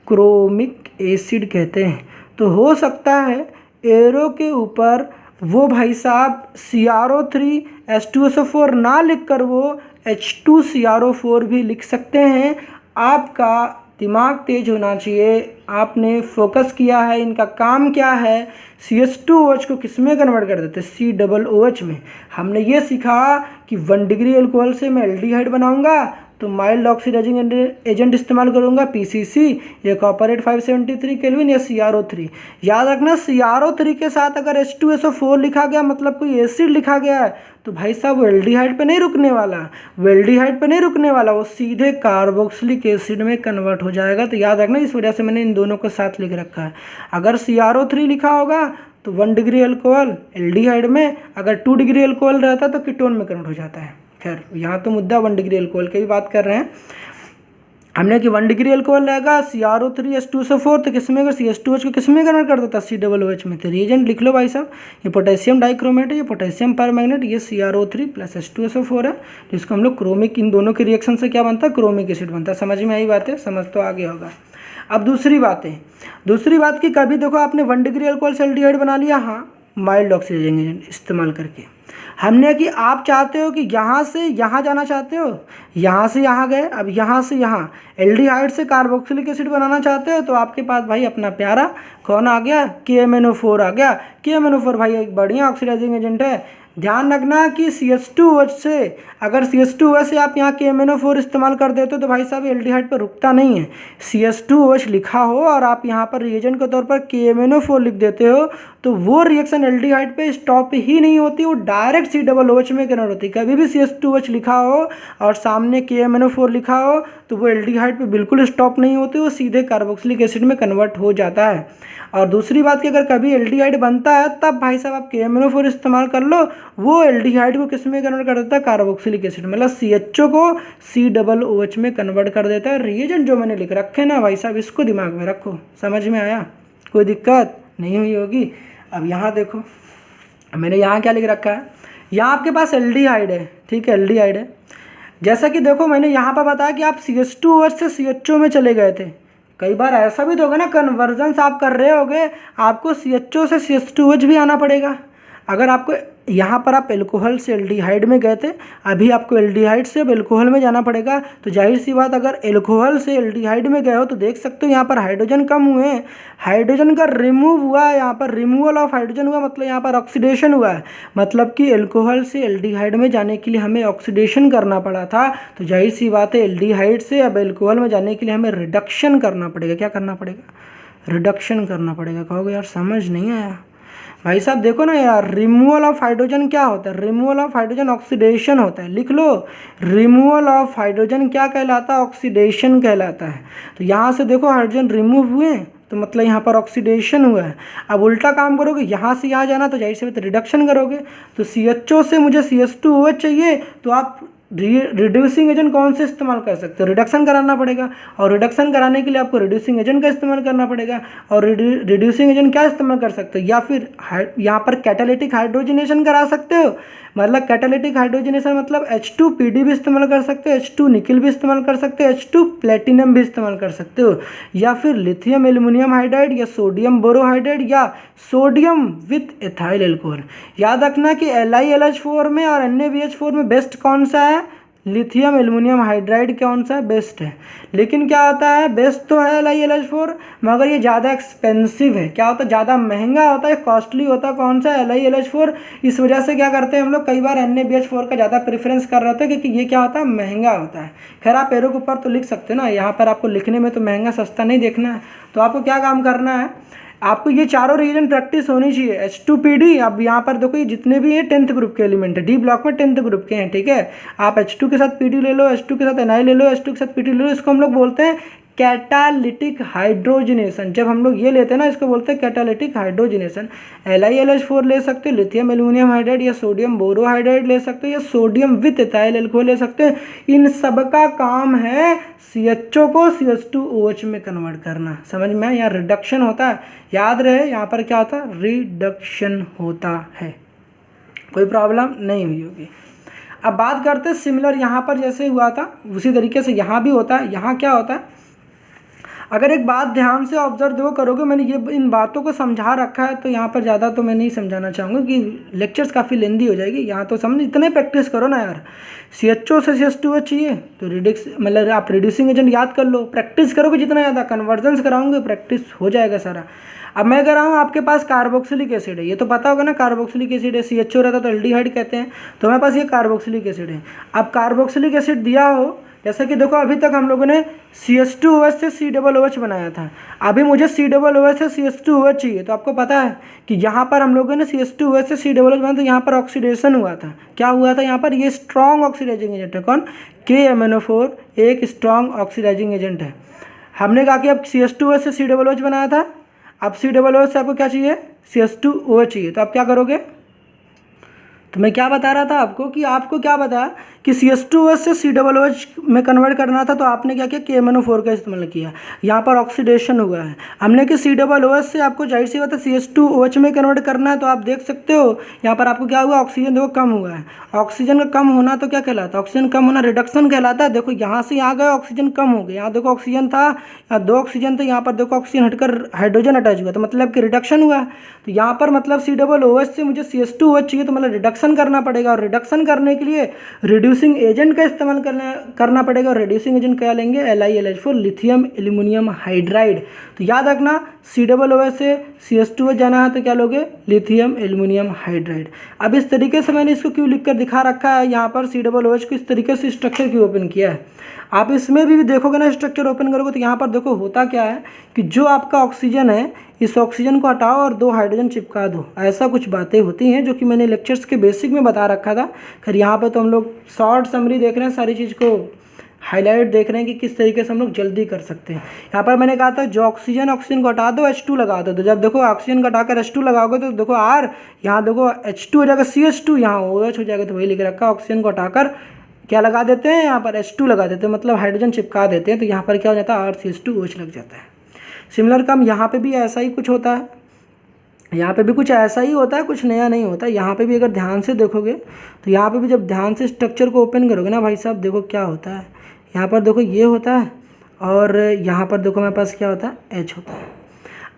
क्रोमिक एसिड कहते हैं। तो हो सकता है एरो के ऊपर वो भाई साहब CrO3 H2SO4 ना लिख कर वो H2CrO4 भी लिख सकते हैं। आपका दिमाग तेज होना चाहिए। आपने फोकस किया है, इनका काम क्या है? CH2OH को किस में कन्वर्ट कर देते हैं? COOH में। हमने ये सीखा कि 1 डिग्री अल्कोहल से मैं एल्डिहाइड बनाऊंगा तो माइल्ड ऑक्सीडाइजिंग एजेंट इस्तेमाल करूंगा, PCC, या कॉपर 573 केल्विन, या CrO3। याद रखना CrO3 के साथ अगर H2SO4 लिखा गया, मतलब कोई एसिड लिखा गया है, तो भाई साहब वो एल्डिहाइड पे नहीं रुकने वाला, वो एल्डिहाइड पे नहीं रुकने वाला, वो सीधे कार्बोक्सिलिक एसिड में कन्वर्ट हो जाएगा। तो याद रखना, इस वजह से मैंने इन दोनों को साथ लिख रखा है। अगर CrO3 लिखा होगा तो 1 डिग्री अल्कोहल एल्डिहाइड में, अगर 2 डिग्री अल्कोहल रहता तो कीटोन में कन्वर्ट हो जाता है। खैर, यहाँ तो मुद्दा 1 डिग्री अल्कोहल की भी बात कर रहे हैं हमने कि 1 डिग्री अल्कोहल रहेगा CrO3 H2SO4, तो किस में अगर CH2OH को किस में कन्वर्ट कर देता? COOH में। तो रिएजेंट लिख लो भाई साहब, ये पोटेशियम डाइक्रोमेट है, ये पोटेशियम परमैंगनेट, ये CrO3 प्लस H2SO4 है, जिसको हम लोग क्रोमिक, इन दोनों के रिएक्शन से क्या बनता है? क्रोमिक एसिड बनता है। समझ में आई बात है? समझ तो आगे होगा। अब दूसरी बात की, कभी देखो आपने 1 डिग्री अल्कोहल से एल्डिहाइड बना लिया, हाँ, माइल्ड ऑक्सीडाइजिंग एजेंट इस्तेमाल करके। हमने कि आप चाहते हो कि यहाँ से यहाँ जाना चाहते हो, यहाँ से यहाँ गए, अब यहाँ से यहाँ एल्डिहाइड से कार्बोक्सिलिक एसिड बनाना चाहते हो, तो आपके पास भाई अपना प्यारा कौन आ गया? KMnO4 आ गया। KMnO4 भाई एक बढ़िया ऑक्सीडाइजिंग एजेंट है। ध्यान रखना कि CH2OH से अगर CH2OH से आप यहाँ KMnO4 इस्तेमाल कर देते हो तो भाई साहब एल्डिहाइड पर रुकता नहीं है। CH2OH लिखा हो और आप यहाँ पर रिएजेंट के तौर पर KMnO4 लिख देते हो तो वो रिएक्शन एल्डिहाइड पे स्टॉप ही नहीं होती, वो डायरेक्ट COOH में कन्वर्ट होती है। कभी भी CH2OH लिखा हो और सामने KMnO4 लिखा हो तो वो एल्डिहाइड पे बिल्कुल स्टॉप नहीं होती, वो सीधे कार्बोक्सिलिक एसिड में कन्वर्ट हो जाता है। और दूसरी बात कि अगर कभी एल्डिहाइड बनता है तब भाई साहब आप KMnO4 इस्तेमाल कर लो, वो एल्डिहाइड को किस में कन्वर्ट कर देता है, कार्बोक्सिलिक एसिड, मतलब CHO को COOH में कन्वर्ट कर देता है। रिएजेंट जो मैंने लिख रखे ना भाई साहब, इसको दिमाग में रखो। समझ में आया? कोई दिक्कत नहीं हुई होगी। अब यहाँ देखो मैंने यहाँ क्या लिख रखा है, यहाँ आपके पास एल्डिहाइड है, ठीक है, एल्डिहाइड है। जैसा कि देखो मैंने यहाँ पर बताया कि आप CH2OH से CHO में चले गए थे। कई बार ऐसा भी तो होगा ना, कन्वर्जन्स आप कर रहे होगे, आपको CHO से CH2OH भी आना पड़ेगा। अगर आपको यहाँ पर आप एल्कोहल से एल्डिहाइड में गए थे, अभी आपको एल्डिहाइड से अब एल्कोहल में जाना पड़ेगा, तो जाहिर सी बात अगर एल्कोहल से एल्डिहाइड में गए हो तो देख सकते हो यहाँ पर हाइड्रोजन कम हुए हैं, हाइड्रोजन का रिमूव हुआ है, यहाँ पर रिमूवल ऑफ हाइड्रोजन हुआ, मतलब यहाँ पर ऑक्सीडेशन हुआ है, मतलब कि एल्कोहल से एल्डिहाइड में जाने के लिए हमें ऑक्सीडेशन करना पड़ा था। तो जाहिर सी बात है एल्डिहाइड से अब एल्कोहल में जाने के लिए हमें रिडक्शन करना पड़ेगा। क्या करना पड़ेगा? रिडक्शन करना पड़ेगा। कहोगे यार समझ नहीं आया। भाई साहब देखो ना यार, रिमूवल ऑफ हाइड्रोजन क्या होता है? रिमूवल ऑफ हाइड्रोजन ऑक्सीडेशन होता है। लिख लो, रिमूवल ऑफ हाइड्रोजन क्या कहलाता है? ऑक्सीडेशन कहलाता है। तो यहाँ से देखो हाइड्रोजन रिमूव हुए तो मतलब यहाँ पर ऑक्सीडेशन हुआ है। अब उल्टा काम करोगे, यहाँ से यहाँ जाना तो जाहिर सी बात रिडक्शन करोगे। तो CHO से मुझे CH2OH चाहिए तो आप रिड्यूसिंग एजेंट कौन से इस्तेमाल कर सकते हो? रिडक्शन कराना पड़ेगा, और रिडक्शन कराने के लिए आपको रिड्यूसिंग एजेंट का इस्तेमाल करना पड़ेगा। और रिड्यूसिंग एजेंट क्या इस्तेमाल कर सकते हो? या फिर यहाँ पर कैटालिटिक हाइड्रोजनेशन करा सकते हो, मतलब कैटालिटिक हाइड्रोजनेशन मतलब H2PD भी इस्तेमाल कर सकते हो, H2 निकल भी इस्तेमाल कर सकते हो, H2 प्लेटिनम भी इस्तेमाल कर सकते हो, या फिर लिथियम एल्युमिनियम हाइड्राइड या सोडियम बोरोहाइड्राइड या सोडियम विथ एथाइल एल्कोहल। याद रखना कि LiLH4 में और NaBH4 में बेस्ट कौन सा है? लिथियम एल्युमिनियम हाइड्राइड कौन सा बेस्ट है? लेकिन क्या होता है, बेस्ट तो है LiLH4 मगर ये ज़्यादा एक्सपेंसिव है। क्या होता है? ज़्यादा महंगा होता है, कॉस्टली होता है। कौन सा? LiLH4। इस वजह से क्या करते हैं हम लोग, कई बार NaBH4 का ज़्यादा प्रेफरेंस कर रहे होते हैं क्योंकि ये क्या होता है, महंगा होता है। खैर आप एरो के ऊपर तो लिख सकते हो ना, यहाँ पर आपको लिखने में तो महंगा सस्ता नहीं देखना है। तो आपको क्या काम करना है, आपको ये चारों रिएजेंट प्रैक्टिस होनी चाहिए। H2PD, अब यहाँ पर देखो ये जितने भी हैं 10th ग्रुप के एलिमेंट है, डी ब्लॉक में 10th ग्रुप के हैं, ठीक है। आप H2 के साथ PD ले लो, H2 के साथ Ni ले लो, H2 के साथ PD ले लो। इसको हम लोग बोलते हैं कैटालिटिक हाइड्रोजनेशन। जब हम लोग ये लेते हैं ना, इसको बोलते हैं कैटालिटिक हाइड्रोजनेशन। LiLH4 ले सकते हो, लिथियम एल्युमिनियम हाइड्राइड या सोडियम बोरोहाइड्राइड ले सकते हो, या सोडियम विथ एथाइल एल्कोहल ले सकते हो। इन सब का काम है CHO को CH2OH में कन्वर्ट करना। समझ में? यहाँ रिडक्शन होता है, याद रहे यहाँ पर क्या होता है, रिडक्शन होता है। कोई प्रॉब्लम नहीं हुई होगी। अब बात करते हैं सिमिलर, यहाँ पर जैसे हुआ था उसी तरीके से यहाँ भी होता है। यहाँ क्या होता है, अगर एक बात ध्यान से ऑब्जर्व करोगे, मैंने ये इन बातों को समझा रखा है तो यहाँ पर ज़्यादा तो मैं नहीं समझाना चाहूँगा कि लेक्चर्स काफ़ी लेंदी हो जाएगी। यहाँ तो समझ, इतने प्रैक्टिस करो ना यार। CHO से CH2OH चाहिए तो रिडक्स मतलब आप रिड्यूसिंग एजेंट याद कर लो, प्रैक्टिस करोगे जितना ज़्यादा, कन्वर्जन्स कराऊंगे प्रैक्टिस हो जाएगा सारा। अब मैं कह रहा हूँ आपके पास कार्बोक्सिलिक एसिड है, ये तो पता होगा ना, कार्बोक्सिलिक एसिड है। CHO रहता तो एल्डिहाइड कहते हैं, तो हमारे पास ये कार्बोक्सिलिक एसिड है। अब कार्बोक्सिलिक एसिड दिया हो, जैसा कि देखो अभी तक हम लोगों ने CH2OH से COOH बनाया था, अभी मुझे COOH से CH2OH चाहिए। तो आपको पता है कि यहाँ पर हम लोगों ने CH2OH से COOH बनाया तो यहाँ पर ऑक्सीडेशन हुआ था। क्या हुआ था यहाँ पर? ये स्ट्रॉन्ग ऑक्सीडाइजिंग एजेंट है। कौन? KMnO4 एक स्ट्रॉन्ग ऑक्सीडाइजिंग एजेंट है। हमने कहा कि अब CH2OH से COOH बनाया था, अब COOH से आपको क्या चाहिए? CH2OH चाहिए। तो आप क्या करोगे? तो मैं क्या बता रहा था आपको कि आपको क्या बताया कि CH2OH से COOH में कन्वर्ट करना था, तो आपने क्या किया? KMnO4 का इस्तेमाल किया। यहाँ पर ऑक्सीडेशन हुआ है। हमने कि COOH से आपको जाहिर सी बात है CH2OH में कन्वर्ट करना है, तो आप देख सकते हो यहाँ पर आपको क्या हुआ? ऑक्सीजन देखो कम हुआ है। ऑक्सीजन का कम होना तो क्या कहलाता है? ऑक्सीजन कम होना रिडक्शन कहलाता है। देखो यहाँ से यहाँ गए, ऑक्सीजन कम हो गया। यहाँ देखो ऑक्सीजन था, यहाँ 2 ऑक्सीजन थे, यहाँ पर देखो ऑक्सीजन हटकर हाइड्रोजन अटैच हुआ, तो मतलब कि रिडक्शन हुआ। तो यहाँ पर मतलब COOH से मुझे CH2OH चाहिए, तो मतलब रिडक्शन करना पड़ेगा, और रिडक्शन करने के लिए रिड्यूसिंग एजेंट का इस्तेमाल करना पड़ेगा। और रिड्यूसिंग एजेंट क्या लेंगे? LiLH4 lithium aluminium hydride. तो याद रखना COOH से CH2OH जाना है तो क्या लोगे, लिथियम एल्युमिनियम हाइड्राइड। अब इस तरीके से मैंने इसको क्यों लिख कर दिखा रखा है, यहाँ पर COOH को इस तरीके से स्ट्रक्चर क्यों ओपन किया है। आप इसमें भी देखोगे ना, स्ट्रक्चर ओपन करोगे तो यहाँ पर देखो होता क्या है कि जो आपका ऑक्सीजन है, इस ऑक्सीजन को हटाओ और 2 हाइड्रोजन चिपका दो, ऐसा कुछ बातें होती हैं जो कि मैंने लेक्चर्स के बेसिक में बता रखा था। खैर यहाँ पर तो हम लोग शॉर्ट समरी देख रहे हैं, सारी चीज़ को हाईलाइट देख रहे हैं कि किस तरीके से हम लोग जल्दी कर सकते हैं। यहाँ पर मैंने कहा था जो ऑक्सीजन को हटा दो, H2 लगा दो। तो जब देखो ऑक्सीजन को हटाकर H2 लगाओगे तो देखो R, यहाँ देखो H2 हो जाएगा, CH2 यहाँ OH हो जाएगा। तो वही लिख रखा, ऑक्सीजन को हटाकर क्या लगा देते हैं, यहाँ पर H2 लगा देते हैं, मतलब हाइड्रोजन चिपका देते हैं। तो यहाँ पर क्या हो जाता है, RCH2OH लग जाता है। सिमिलर काम यहाँ पे भी ऐसा ही कुछ होता है, यहाँ पे भी कुछ ऐसा ही होता है, कुछ नया नहीं होता। यहाँ पे भी अगर ध्यान से देखोगे तो यहाँ पे भी जब ध्यान से स्ट्रक्चर को ओपन करोगे ना भाई साहब, देखो क्या होता है। यहाँ पर देखो ये होता है और यहाँ पर देखो मेरे पास क्या होता है, H होता है।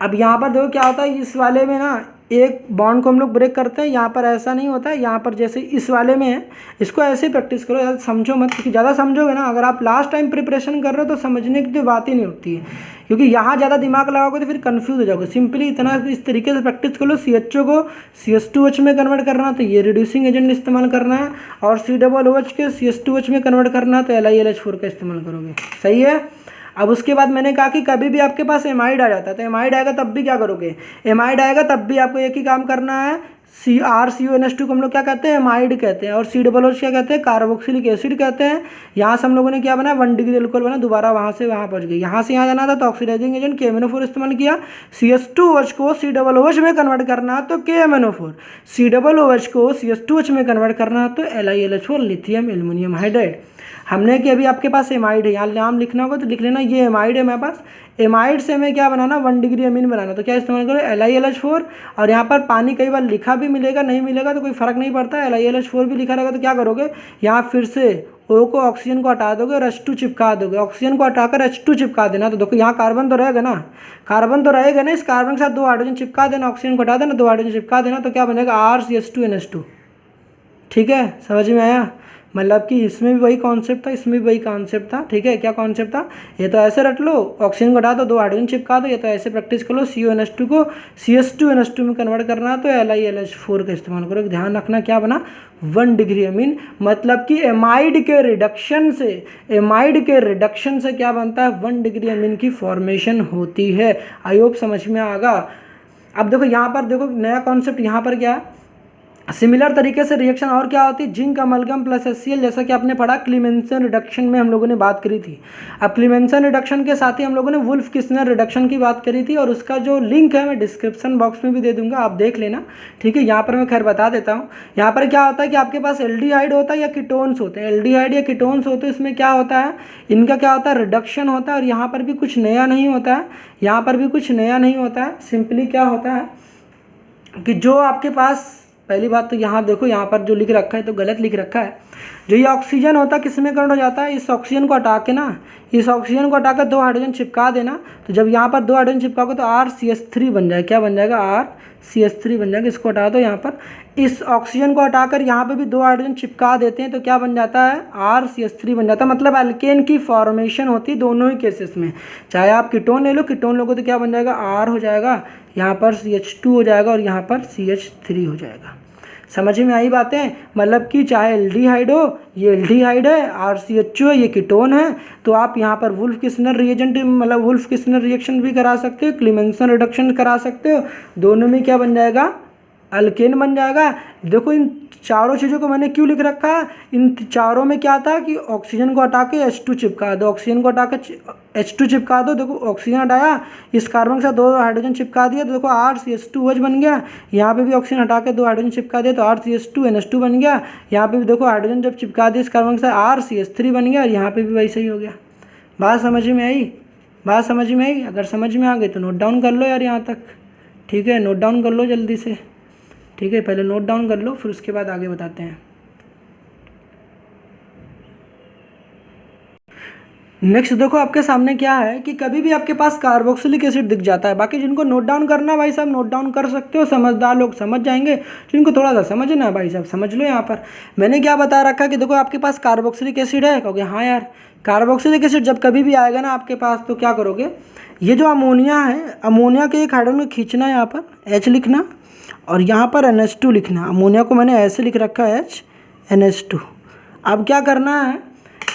अब यहाँ पर देखो क्या होता है, इस वाले में ना एक बॉन्ड को हम लोग ब्रेक करते हैं, यहाँ पर ऐसा नहीं होता है। यहाँ पर जैसे इस वाले में है, इसको ऐसे प्रैक्टिस करो, ज़्यादा समझो मत, क्योंकि ज़्यादा समझोगे ना, अगर आप लास्ट टाइम प्रिपरेशन कर रहे हो तो समझने की तो बात ही नहीं उठती है, क्योंकि यहाँ ज़्यादा दिमाग लगाओगे तो फिर कंफ्यूज हो जाओगे। सिंपली इतना इस तरीके से प्रैक्टिस कर लो, CHO को CH2OH में कन्वर्ट करना है तो ये रिड्यूसिंग एजेंट इस्तेमाल करना है, और COOH के CH2OH में कन्वर्ट करना है तो LiLH4 का इस्तेमाल करोगे। सही है। अब उसके बाद मैंने कहा कि कभी भी आपके पास एमाइड आ जाता है तो एमाइड आएगा तब भी क्या करोगे, एमाइड आएगा तब भी आपको एक ही काम करना है, RCONH2 को हम लोग क्या कहते हैं, एमाइड कहते हैं, और COOH क्या कहते हैं, कार्बोक्सिलिक एसिड कहते हैं। यहाँ से हम लोगों ने क्या बना, 1 डिग्री अल्कोहल बना, दोबारा वहाँ से वहाँ पहुँच गए। यहाँ से यहाँ जाना था तो ऑक्सीडाइजिंग एजेंट KMnO4 इस्तेमाल किया। CH2OH को COOH में कन्वर्ट करना है तो KMnO4, COOH को CH2OH में कन्वर्ट करना है तो LiLH4, लिथियम एल्युमिनियम हाइड्राइड। हमने कि अभी आपके पास एमाइड है, यहाँ नाम लिखना होगा तो लिख लेना, ये एमाइड है मेरे पास। एमाइड से हमें क्या बनाना, 1 डिग्री अमीन बनाना, तो क्या इस्तेमाल करो, LiLH4। और यहाँ पर पानी कई बार लिखा भी मिलेगा, नहीं मिलेगा तो कोई फ़र्क नहीं पड़ता, LiLH4 भी लिखा रहेगा। तो क्या करोगे, यहाँ फिर से O को, ऑक्सीजन को हटा दोगे और H2 चिपका दोगे, ऑक्सीजन को हटाकर H2 चिपका देना। तो देखो यहाँ कार्बन तो रहेगा ना, कार्बन तो रहेगा ना, इस कार्बन के साथ 2 हाइड्रोजन चिपका देना, ऑक्सीजन को हटा देना, 2 हाइड्रोजन चिपका देना, तो क्या बनेगा, RCH2NH2। ठीक है, समझ में आया। मतलब कि इसमें भी वही कॉन्सेप्ट था, इसमें भी वही कॉन्सेप्ट था। ठीक है, क्या कॉन्सेप्ट था, ये तो ऐसे रट लो, ऑक्सीजन को हटा दो, 2 हाइड्रोजन चिपका दो, ये तो ऐसे प्रैक्टिस कर लो। CONH2 को CH2NH2 में कन्वर्ट करना तो LiLH4 का इस्तेमाल करो। ध्यान रखना क्या बना, 1 डिग्री अमीन, मतलब कि एमाइड के रिडक्शन से क्या बनता है, 1 डिग्री अमीन की फॉर्मेशन होती है। आई होप समझ में आएगा। अब देखो यहाँ पर देखो नया कॉन्सेप्ट, यहाँ पर क्या है, सिमिलर तरीके से रिएक्शन और क्या होती है, जिंक अमलगम प्लस HCl, जैसा कि आपने पढ़ा क्लीमेंसन रिडक्शन में हम लोगों ने बात करी थी। अब क्लीमेंसन रिडक्शन के साथ ही हम लोगों ने वुल्फ किस्नर रिडक्शन की बात करी थी, और उसका जो लिंक है मैं डिस्क्रिप्शन बॉक्स में भी दे दूंगा, आप देख लेना। ठीक है, यहाँ पर मैं खैर बता देता हूँ। यहाँ पर क्या होता है कि आपके पास एल्डिहाइड होता है या कीटोन्स होते हैं, एल्डिहाइड या कीटोन्स होते हैं, इसमें क्या होता है, इनका क्या होता है, रिडक्शन होता है। और यहाँ पर भी कुछ नया नहीं होता है, यहाँ पर भी कुछ नया नहीं होता है। सिंपली क्या होता है कि जो आपके पास, पहली बात तो यहाँ देखो, यहाँ पर जो लिख रखा है तो गलत लिख रखा है। जो ये ऑक्सीजन होता है किस में कन्वर्ट हो जाता है, इस ऑक्सीजन को हटा के ना, इस ऑक्सीजन को हटाकर 2 हाइड्रोजन चिपका देना। तो जब यहाँ पर 2 हाइड्रोजन चिपकाओगे तो RCH3 बन जाएगा। क्या बन जाएगा, RCH3 बन जाएगा। इसको हटा दो, यहाँ पर इस ऑक्सीजन को हटाकर यहाँ पे भी 2 हाइड्रोजन चिपका देते हैं तो क्या बन जाता है, RCH3 बन जाता है। मतलब एल्केन की फॉर्मेशन होती है दोनों ही केसेस में। चाहे आप कीटोन ले लो, कीटोन लोगों तो क्या बन जाएगा, R हो जाएगा, यहाँ पर CH2 हो जाएगा और यहाँ पर CH3 हो जाएगा। समझ में आई बातें। मतलब कि चाहे एल्डिहाइड हो, ये एल्डिहाइड है, RCHO है, ये कीटोन है, तो आप यहाँ पर वुल्फ किस्नर रिएजेंट, मतलब वुल्फ किस्नर रिएक्शन भी करा सकते हो, क्लीमेंसन रिडक्शन करा सकते हो। दोनों में क्या बन जाएगा, अल्केन बन जाएगा। देखो इन चारों चीज़ों को मैंने क्यों लिख रखा है, इन चारों में क्या था कि ऑक्सीजन को हटा के H2 चिपका दो, ऑक्सीजन को हटा के H2 चिपका दो। देखो ऑक्सीजन हटाया, इस कार्बन के साथ 2 हाइड्रोजन चिपका दिया तो देखो RCH2OH बन गया। यहाँ पे भी ऑक्सीजन हटा के 2 हाइड्रोजन चिपका दिया तो RCH2NH2 बन गया। यहाँ पे भी देखो हाइड्रोजन जब चिपका दिया इस कार्बन के साथ RCH3 बन गया, और यहाँ पे भी वैसे ही हो गया। बात समझ में आई, बात समझ में आई। अगर समझ में आ गई तो नोट डाउन कर लो यार यहाँ तक। ठीक है, नोट डाउन कर लो जल्दी से। ठीक है, पहले नोट डाउन कर लो, फिर उसके बाद आगे बताते हैं। नेक्स्ट देखो आपके सामने क्या है कि कभी भी आपके पास कार्बोक्सिलिक एसिड दिख जाता है, बाकी जिनको नोट डाउन करना भाई साहब नोट डाउन कर सकते हो, समझदार लोग समझ जाएंगे, जिनको थोड़ा सा समझना है भाई साहब समझ लो। यहाँ पर मैंने क्या बता रखा कि देखो आपके पास कार्बोक्सिलिक एसिड है, कहोगे हाँ यार कार्बोक्सिलिक एसिड जब कभी भी आएगा ना आपके पास तो क्या करोगे, ये जो अमोनिया है, अमोनिया के एक हाइड्रोजन को खींचना है, यहाँ पर H लिखना और यहाँ पर NH2 लिखना। अमोनिया को मैंने ऐसे लिख रखा है HNH2। अब क्या करना है,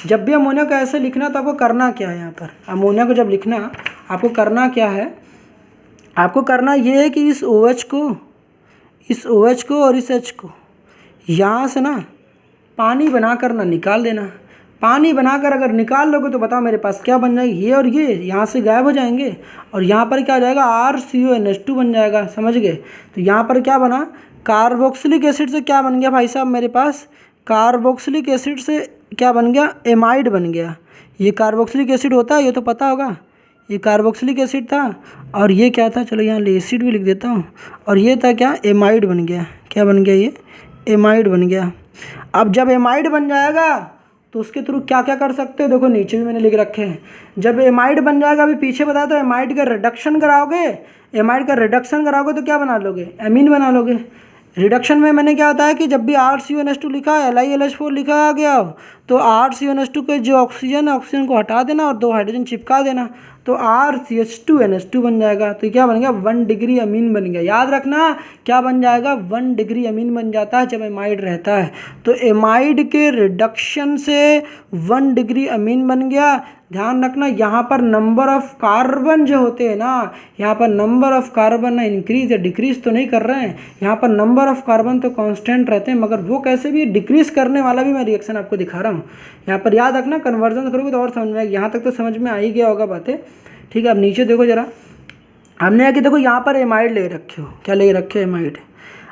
जब भी अमोनिया को ऐसे लिखना तो आपको करना क्या है, यहाँ पर अमोनिया को जब लिखना आपको करना क्या है, आपको करना ये है कि इस OH को और इस H को यहाँ से ना पानी बनाकर ना निकाल देना। पानी बनाकर अगर निकाल लोगे तो बताओ मेरे पास क्या बन जाएगी, ये और ये यहाँ से गायब हो जाएंगे और यहाँ पर क्या हो जाएगा RCONH2 बन जाएगा, समझ गए। तो यहाँ पर क्या बना, कार्बोक्सिलिक एसिड से क्या बन गया भाई साहब मेरे पास, कार्बोक्सिलिक एसिड से क्या बन गया, एमाइड बन गया। ये कार्बोक्सिलिक एसिड होता है, ये तो पता होगा, ये कार्बोक्सिलिक एसिड था और ये क्या था, चलो यहाँ एसिड भी लिख देता हूँ, और ये था क्या, एमाइड बन गया। क्या बन गया, ये एमाइड बन गया। अब जब एमाइड बन जाएगा तो उसके थ्रू क्या क्या कर सकते हो, देखो नीचे भी मैंने लिख रखे हैं। जब एमाइड बन जाएगा, अभी पीछे बताया तो एमाइड का रिडक्शन कराओगे, एमाइड का रिडक्शन कराओगे तो क्या बना लोगे, एमीन बना लोगे। रिडक्शन में मैंने क्या होता है कि जब भी RCONH2 लिखा है, LiLH4 लिखा आ गया हो तो RCONH2 के जो ऑक्सीजन है, ऑक्सीजन को हटा देना और 2 हाइड्रोजन चिपका देना तो RCH2NH2 बन जाएगा। तो क्या बन गया, 1 डिग्री अमीन बन गया। याद रखना क्या बन जाएगा, 1 डिग्री अमीन बन जाता है जब एमाइड रहता है। तो एमाइड के रिडक्शन से 1 डिग्री अमीन बन गया। ध्यान रखना यहाँ पर नंबर ऑफ कार्बन जो होते हैं ना, यहाँ पर नंबर ऑफ कार्बन ना इंक्रीज या डिक्रीज तो नहीं कर रहे हैं, यहाँ पर नंबर ऑफ कार्बन तो कांस्टेंट रहते हैं, मगर वो कैसे भी डिक्रीज करने वाला भी मैं रिएक्शन आपको दिखा रहा हूँ। यहाँ पर याद रखना कन्वर्जन करोगे तो और समझ में आएगा। यहाँ तक तो समझ में आ ही गया होगा बातें, ठीक है। अब नीचे देखो जरा, हमने कि देखो यहाँ पर एमाइड ले रखे हो, क्या ले रखे हो, एमाइड।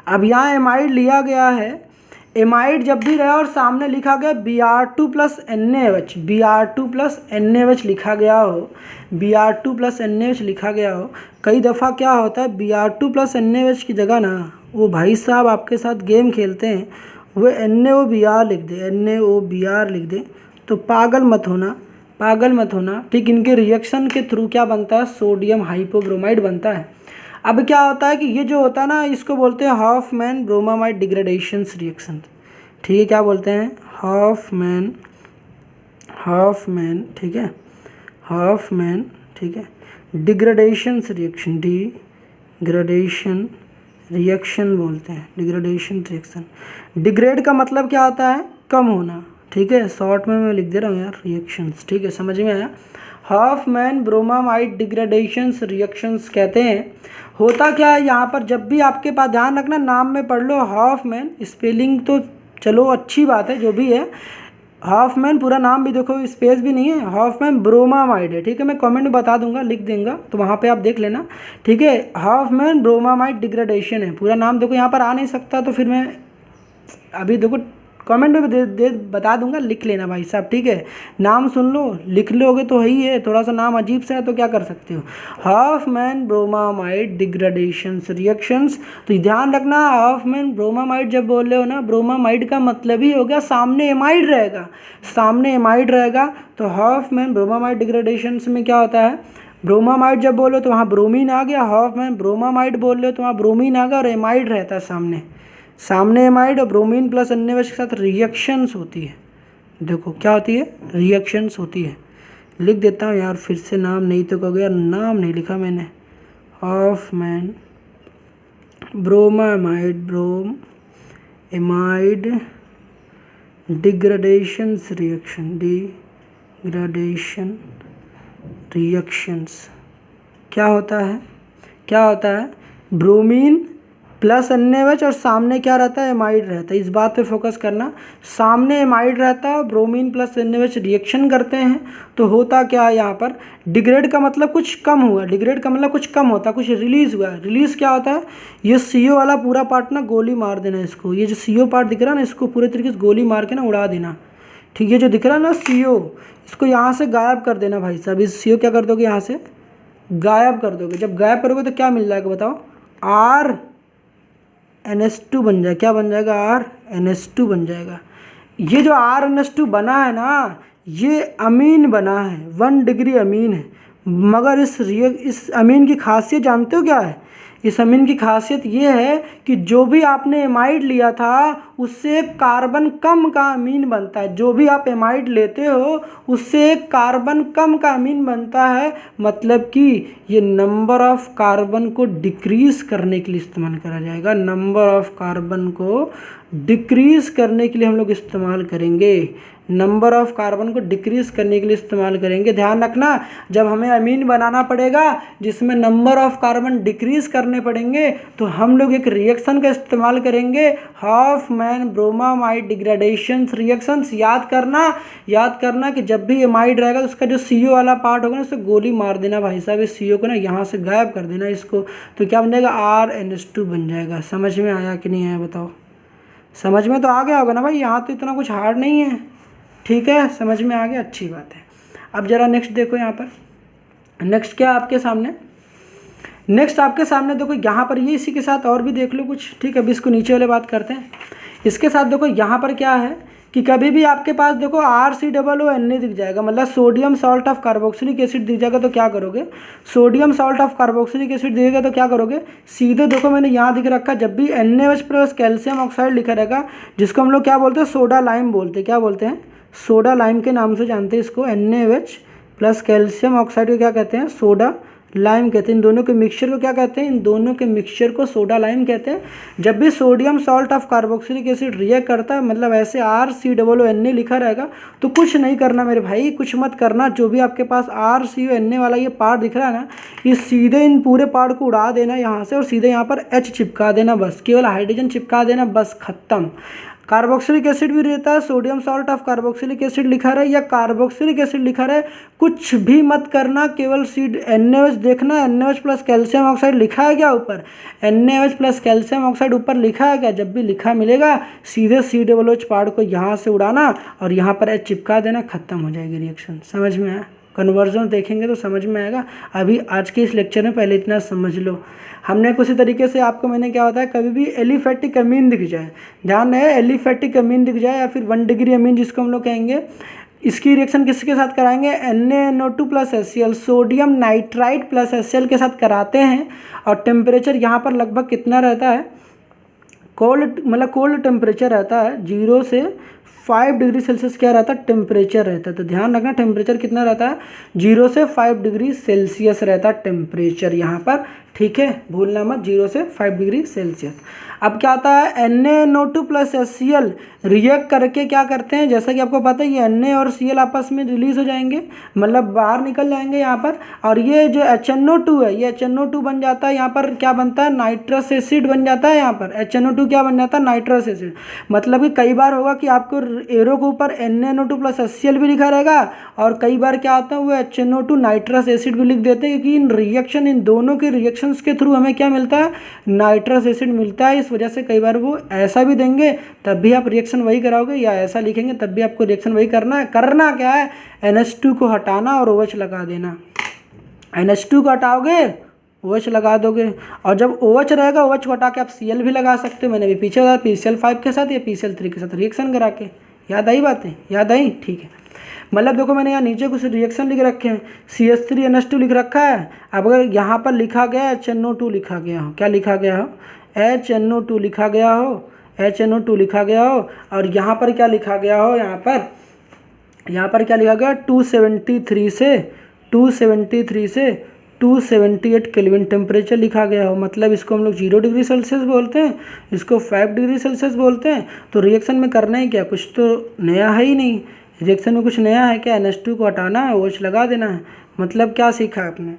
अब यहाँ एमाइड लिया गया है, एमाइड जब भी रहा और सामने लिखा गया Br2 + NaOH, Br2 + NaOH लिखा गया हो, Br2 + NaOH लिखा गया हो, कई दफ़ा क्या होता है Br2 + NaOH की जगह ना वो भाई साहब आपके साथ गेम खेलते हैं, वो NaOBr लिख दे, NaOBr लिख दे। तो पागल मत होना, पागल मत होना, ठीक। इनके रिएक्शन के थ्रू क्या बनता है, सोडियम हाइपोब्रोमाइड बनता है। अब क्या होता है कि ये जो होता है ना, इसको बोलते हैं हॉफमैन ब्रोमामाइड डिग्रेडेशन रिएक्शन, ठीक है। क्या बोलते हैं, हॉफमैन, ठीक है, हॉफमैन, ठीक है, डिग्रेडेशन रिएक्शन, डिग्रेडेशन रिएक्शन बोलते हैं, डिग्रेडेशन रिएक्शन। डिग्रेड का मतलब क्या होता है, कम होना, ठीक है। शॉर्ट में मैं लिख दे रहा हूँ यार, रिएक्शंस, ठीक है, समझ में आया। हॉफमैन ब्रोमामाइड डिग्रेडेशंस रिएक्शंस कहते हैं। होता क्या है यहाँ पर, जब भी आपके पास, ध्यान रखना नाम में पढ़ लो हॉफमैन, स्पेलिंग तो चलो अच्छी बात है जो भी है, हॉफमैन पूरा नाम भी देखो, स्पेस भी नहीं है, हॉफमैन ब्रोमामाइड है, ठीक है। मैं कमेंट में बता दूंगा, लिख देंगे तो वहाँ पे आप देख लेना, ठीक है। हॉफमैन ब्रोमामाइड डिग्रेडेशन है पूरा नाम, देखो यहाँ पर आ नहीं सकता तो फिर मैं अभी देखो कमेंट में बता दूंगा, लिख लेना भाई साहब, ठीक है। नाम सुन लो, लिख लोगे तो ही है, थोड़ा सा नाम अजीब सा है तो क्या कर सकते हो। हॉफमैन ब्रोमामाइड डिग्रेडेशन रिएक्शंस, तो ध्यान रखना हॉफमैन ब्रोमामाइड जब बोल रहे हो ना, ब्रोमामाइड का मतलब ही हो गया सामने एमाइड रहेगा, सामने एमाइड रहेगा। तो हॉफमैन ब्रोमामाइड डिग्रेडेशन में क्या होता है, ब्रोमामाइड जब बोलो तो वहाँ ब्रोमीन आ गया, हॉफमैन ब्रोमामाइड बोल रहे हो तो वहाँ ब्रोमीन आ गया और एमाइड रहता है सामने, सामने एमाइड और ब्रोमीन प्लस NaOH के साथ रिएक्शंस होती है। देखो क्या होती है, रिएक्शंस होती है। लिख देता हूँ यार फिर से, नाम नहीं तो कहोगे यार नाम नहीं लिखा मैंने। Hofmann bromamide, bromide डिग्रेडेशंस reaction, degradation reactions क्या होता है, क्या होता है, ब्रोमीन प्लस NaOH और सामने क्या रहता है, एमाइड रहता है। इस बात पे फोकस करना, सामने एमाइड रहता है, ब्रोमीन प्लस NaOH रिएक्शन करते हैं तो होता क्या है यहाँ पर, डिग्रेड का मतलब कुछ कम हुआ, डिग्रेड का मतलब कुछ कम होता, कुछ रिलीज हुआ। रिलीज क्या होता है, ये CO वाला पूरा पार्ट ना गोली मार देना इसको, ये जो CO पार्ट दिख रहा है ना, इसको पूरे तरीके से गोली मार के ना उड़ा देना, ठीक है। जो दिख रहा है ना CO, इसको यहाँ से गायब कर देना भाई साहब। इस CO क्या कर दोगे, यहाँ से गायब कर दोगे। जब गायब करोगे तो क्या मिल जाएगा बताओ, RNH2 बन जाएगा। क्या बन जाएगा, RNH2 बन जाएगा। ये जो RNH2 बना है ना, ये अमीन बना है, 1 डिग्री अमीन है, मगर इस अमीन की खासियत जानते हो क्या है? इस अमीन की खासियत ये है कि जो भी आपने एमाइड लिया था उससे कार्बन कम का अमीन बनता है। जो भी आप एमाइड लेते हो उससे कार्बन कम का अमीन बनता है, मतलब कि ये नंबर ऑफ कार्बन को डिक्रीज करने के लिए इस्तेमाल करा जाएगा। नंबर ऑफ कार्बन को डिक्रीज करने के लिए हम लोग इस्तेमाल करेंगे, नंबर ऑफ कार्बन को डिक्रीज करने के लिए इस्तेमाल करेंगे। ध्यान रखना, जब हमें अमीन बनाना पड़ेगा जिसमें नंबर ऑफ कार्बन डिक्रीज करने पड़ेंगे तो हम लोग एक रिएक्शन का इस्तेमाल करेंगे, हॉफमैन ब्रोमामाइड डिग्रेडेशन रिएक्शंस। याद करना कि जब भी एमाइड रहेगा तो उसका जो CO वाला पार्ट होगा ना उससे गोली मार देना भाई साहब, इस CO को ना यहाँ से गायब कर देना इसको, तो क्या बन जाएगा? RNH2 बन जाएगा। समझ में आया कि नहीं आया बताओ? समझ में तो आ गया होगा ना भाई, यहाँ तो इतना कुछ हार्ड नहीं है। ठीक है, समझ में आ गया, अच्छी बात है। अब जरा नेक्स्ट देखो, यहाँ पर नेक्स्ट क्या आपके सामने, नेक्स्ट आपके सामने देखो यहाँ पर ये इसी के साथ और भी देख लो कुछ। ठीक है, अभी इसको नीचे वाले बात करते हैं। इसके साथ देखो यहाँ पर क्या है कि कभी भी आपके पास देखो RCOONA दिख जाएगा, मतलब sodium salt of carboxylic acid दिख जाएगा तो क्या करोगे? Sodium salt of carboxylic acid दिखेगा तो क्या करोगे? सीधे देखो मैंने यहाँ दिख रखा, जब भी NaOH प्लस कैल्शियम ऑक्साइड लिखा रहेगा, जिसको हम लोग क्या बोलते हैं? सोडा लाइम बोलते हैं। क्या बोलते हैं? सोडा लाइम के नाम से जानते हैं इसको। NaOH प्लस कैल्शियम ऑक्साइड को क्या कहते हैं? सोडा लाइम कहते हैं। इन दोनों के मिक्सचर को क्या कहते हैं? इन दोनों के मिक्सचर को सोडा लाइम कहते हैं। जब भी sodium salt of carboxylic acid react करता है, मतलब ऐसे RCOONA लिखा रहेगा, तो कुछ नहीं करना मेरे भाई, कुछ मत करना। जो भी आपके पास RCONA वाला ये पार्ट दिख रहा है ना, ये सीधे इन पूरे पार्ट को उड़ा देना यहाँ से और सीधे यहाँ पर H चिपका देना, बस केवल हाइड्रोजन चिपका देना, बस खत्म। कार्बोक्सिलिक एसिड भी रहता है, sodium salt of carboxylic acid लिखा रहे या कार्बोक्सिलिक एसिड लिखा रहे, कुछ भी मत करना, केवल NaOH देखना। NaOH प्लस कैल्शियम ऑक्साइड लिखा है क्या ऊपर? NaOH प्लस कैल्शियम ऑक्साइड ऊपर लिखा है क्या? जब भी लिखा मिलेगा सीधे COOH पार्ट को यहाँ से उड़ाना और यहाँ पर H चिपका देना, खत्म हो जाएगी रिएक्शन। समझ में आया? कन्वर्जन देखेंगे तो समझ में आएगा। अभी आज के इस लेक्चर में पहले इतना समझ लो। हमने उसी तरीके से आपको मैंने क्या बताया, कभी भी एलिफेटिक अमीन दिख जाए, ध्यान है, एलिफेटिक अमीन दिख जाए या फिर 1 डिग्री अमीन जिसको हम लोग कहेंगे, इसकी रिएक्शन किसके साथ कराएंगे? NaNO2 plus HCl, sodium nitrite plus HCl के साथ कराते हैं। और टेम्परेचर यहाँ पर लगभग कितना रहता है? कोल्ड टेम्परेचर रहता है, 0 से 5 डिग्री सेल्सियस क्या रहता है? टेम्परेचर रहता है। तो ध्यान रखना, टेम्परेचर कितना रहता है? 0 से 5 डिग्री सेल्सियस रहता है टेम्परेचर यहाँ पर। ठीक है, भूलना मत, 0 से 5 डिग्री सेल्सियस। अब क्या आता है? NaNO2 प्लस HCl रिएक्ट करके क्या करते हैं? जैसा कि आपको पता है ये Na और Cl आपस में रिलीज हो जाएंगे, मतलब बाहर निकल जाएंगे यहाँ पर, और ये जो HNO2 है ये HNO2 बन जाता है। यहाँ पर क्या बनता है? नाइट्रस एसिड बन जाता है। यहाँ पर HNO2 क्या बन जाता है? Nitrous acid. मतलब कि कई बार होगा कि आपको एरो के ऊपर NaNO2 प्लस HCl भी लिखा रहेगा, और कई बार क्या होता है वो HNO2 नाइट्रस एसिड भी लिख देते हैं, क्योंकि इन दोनों के रिएक्शंस के थ्रू हमें क्या मिलता है? नाइट्रस एसिड मिलता है। इस वजह से कई बार वो ऐसा भी देंगे तब भी आप रिएक्शन वही कराओगे, या ऐसा लिखेंगे तब भी आपको रिएक्शन वही करना है। करना क्या है? NH2 को हटाना और OH लगा देना। NH2 को हटाओगे, OH लगा दोगे, और जब OH रहेगा OH को हटा के आप Cl भी लगा सकते हो। मैंने भी पीछे बताया PCl5 के साथ या PCl3 के साथ रिएक्शन करा के। याद आई बातें? याद आई? ठीक है, मतलब देखो मैंने यहाँ नीचे कुछ रिएक्शन लिख रखे हैं, CH3NH2 लिख रखा है। अब अगर यहाँ पर लिखा गया HNO2 लिखा गया हो, क्या लिखा गया हो? HNO2 लिखा गया हो, HNO2 लिखा गया हो, और यहाँ पर क्या लिखा गया हो? यहाँ पर क्या लिखा गया? 273 से 278 केल्विन टेम्परेचर लिखा गया हो। मतलब इसको हम लोग 0 डिग्री सेल्सियस बोलते हैं, इसको 5 डिग्री सेल्सियस बोलते हैं। तो रिएक्शन में करना है क्या? कुछ तो नया है ही नहीं। रिएक्शन में कुछ नया है क्या? NH2 को हटाना है, OH लगा देना है। मतलब क्या सीखा आपने?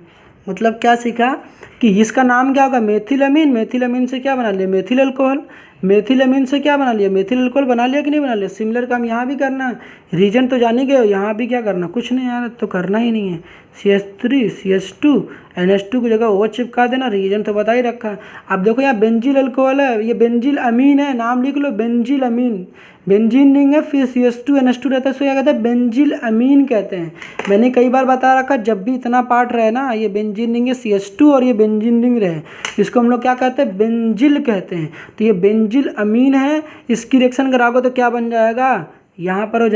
मतलब क्या सीखा कि इसका नाम क्या होगा? मेथिल अमीन। मेथिल अमीन से क्या बना लिया? Methyl alcohol. मेथिल अमीन से क्या बना लिया? मेथिल अल्कोहल बना लिया कि नहीं बना लिया? सिमिलर काम यहाँ भी करना है। रीजन तो जाने गए हो, यहाँ भी क्या करना? कुछ नहीं यार, तो करना ही नहीं है। CH3 CH2 NH2 की जगह OH चिपका देना, रीजन तो बता ही रखा है। अब देखो यहाँ बेंजील अल्कोहल है, ये बेंजील अमीन है, नाम लिख लो बेंजील अमीन। बेंजीन रिंग है, फिर CH2 NH2 रहता है, इसको क्या कहते हैं? बेंजील अमीन कहते हैं। मैंने कई बार बता रखा, जब भी इतना पार्ट रहे ना, ये बेंजीन रिंग है CH2 और ये बेंजीन रिंग रहे, इसको हम लोग क्या कहते हैं? बेंजिल कहते हैं। तो ये बेंजिल अमीन है, इसकी रिएक्शन कराओगे तो क्या बन जाएगा? यहाँ पर हो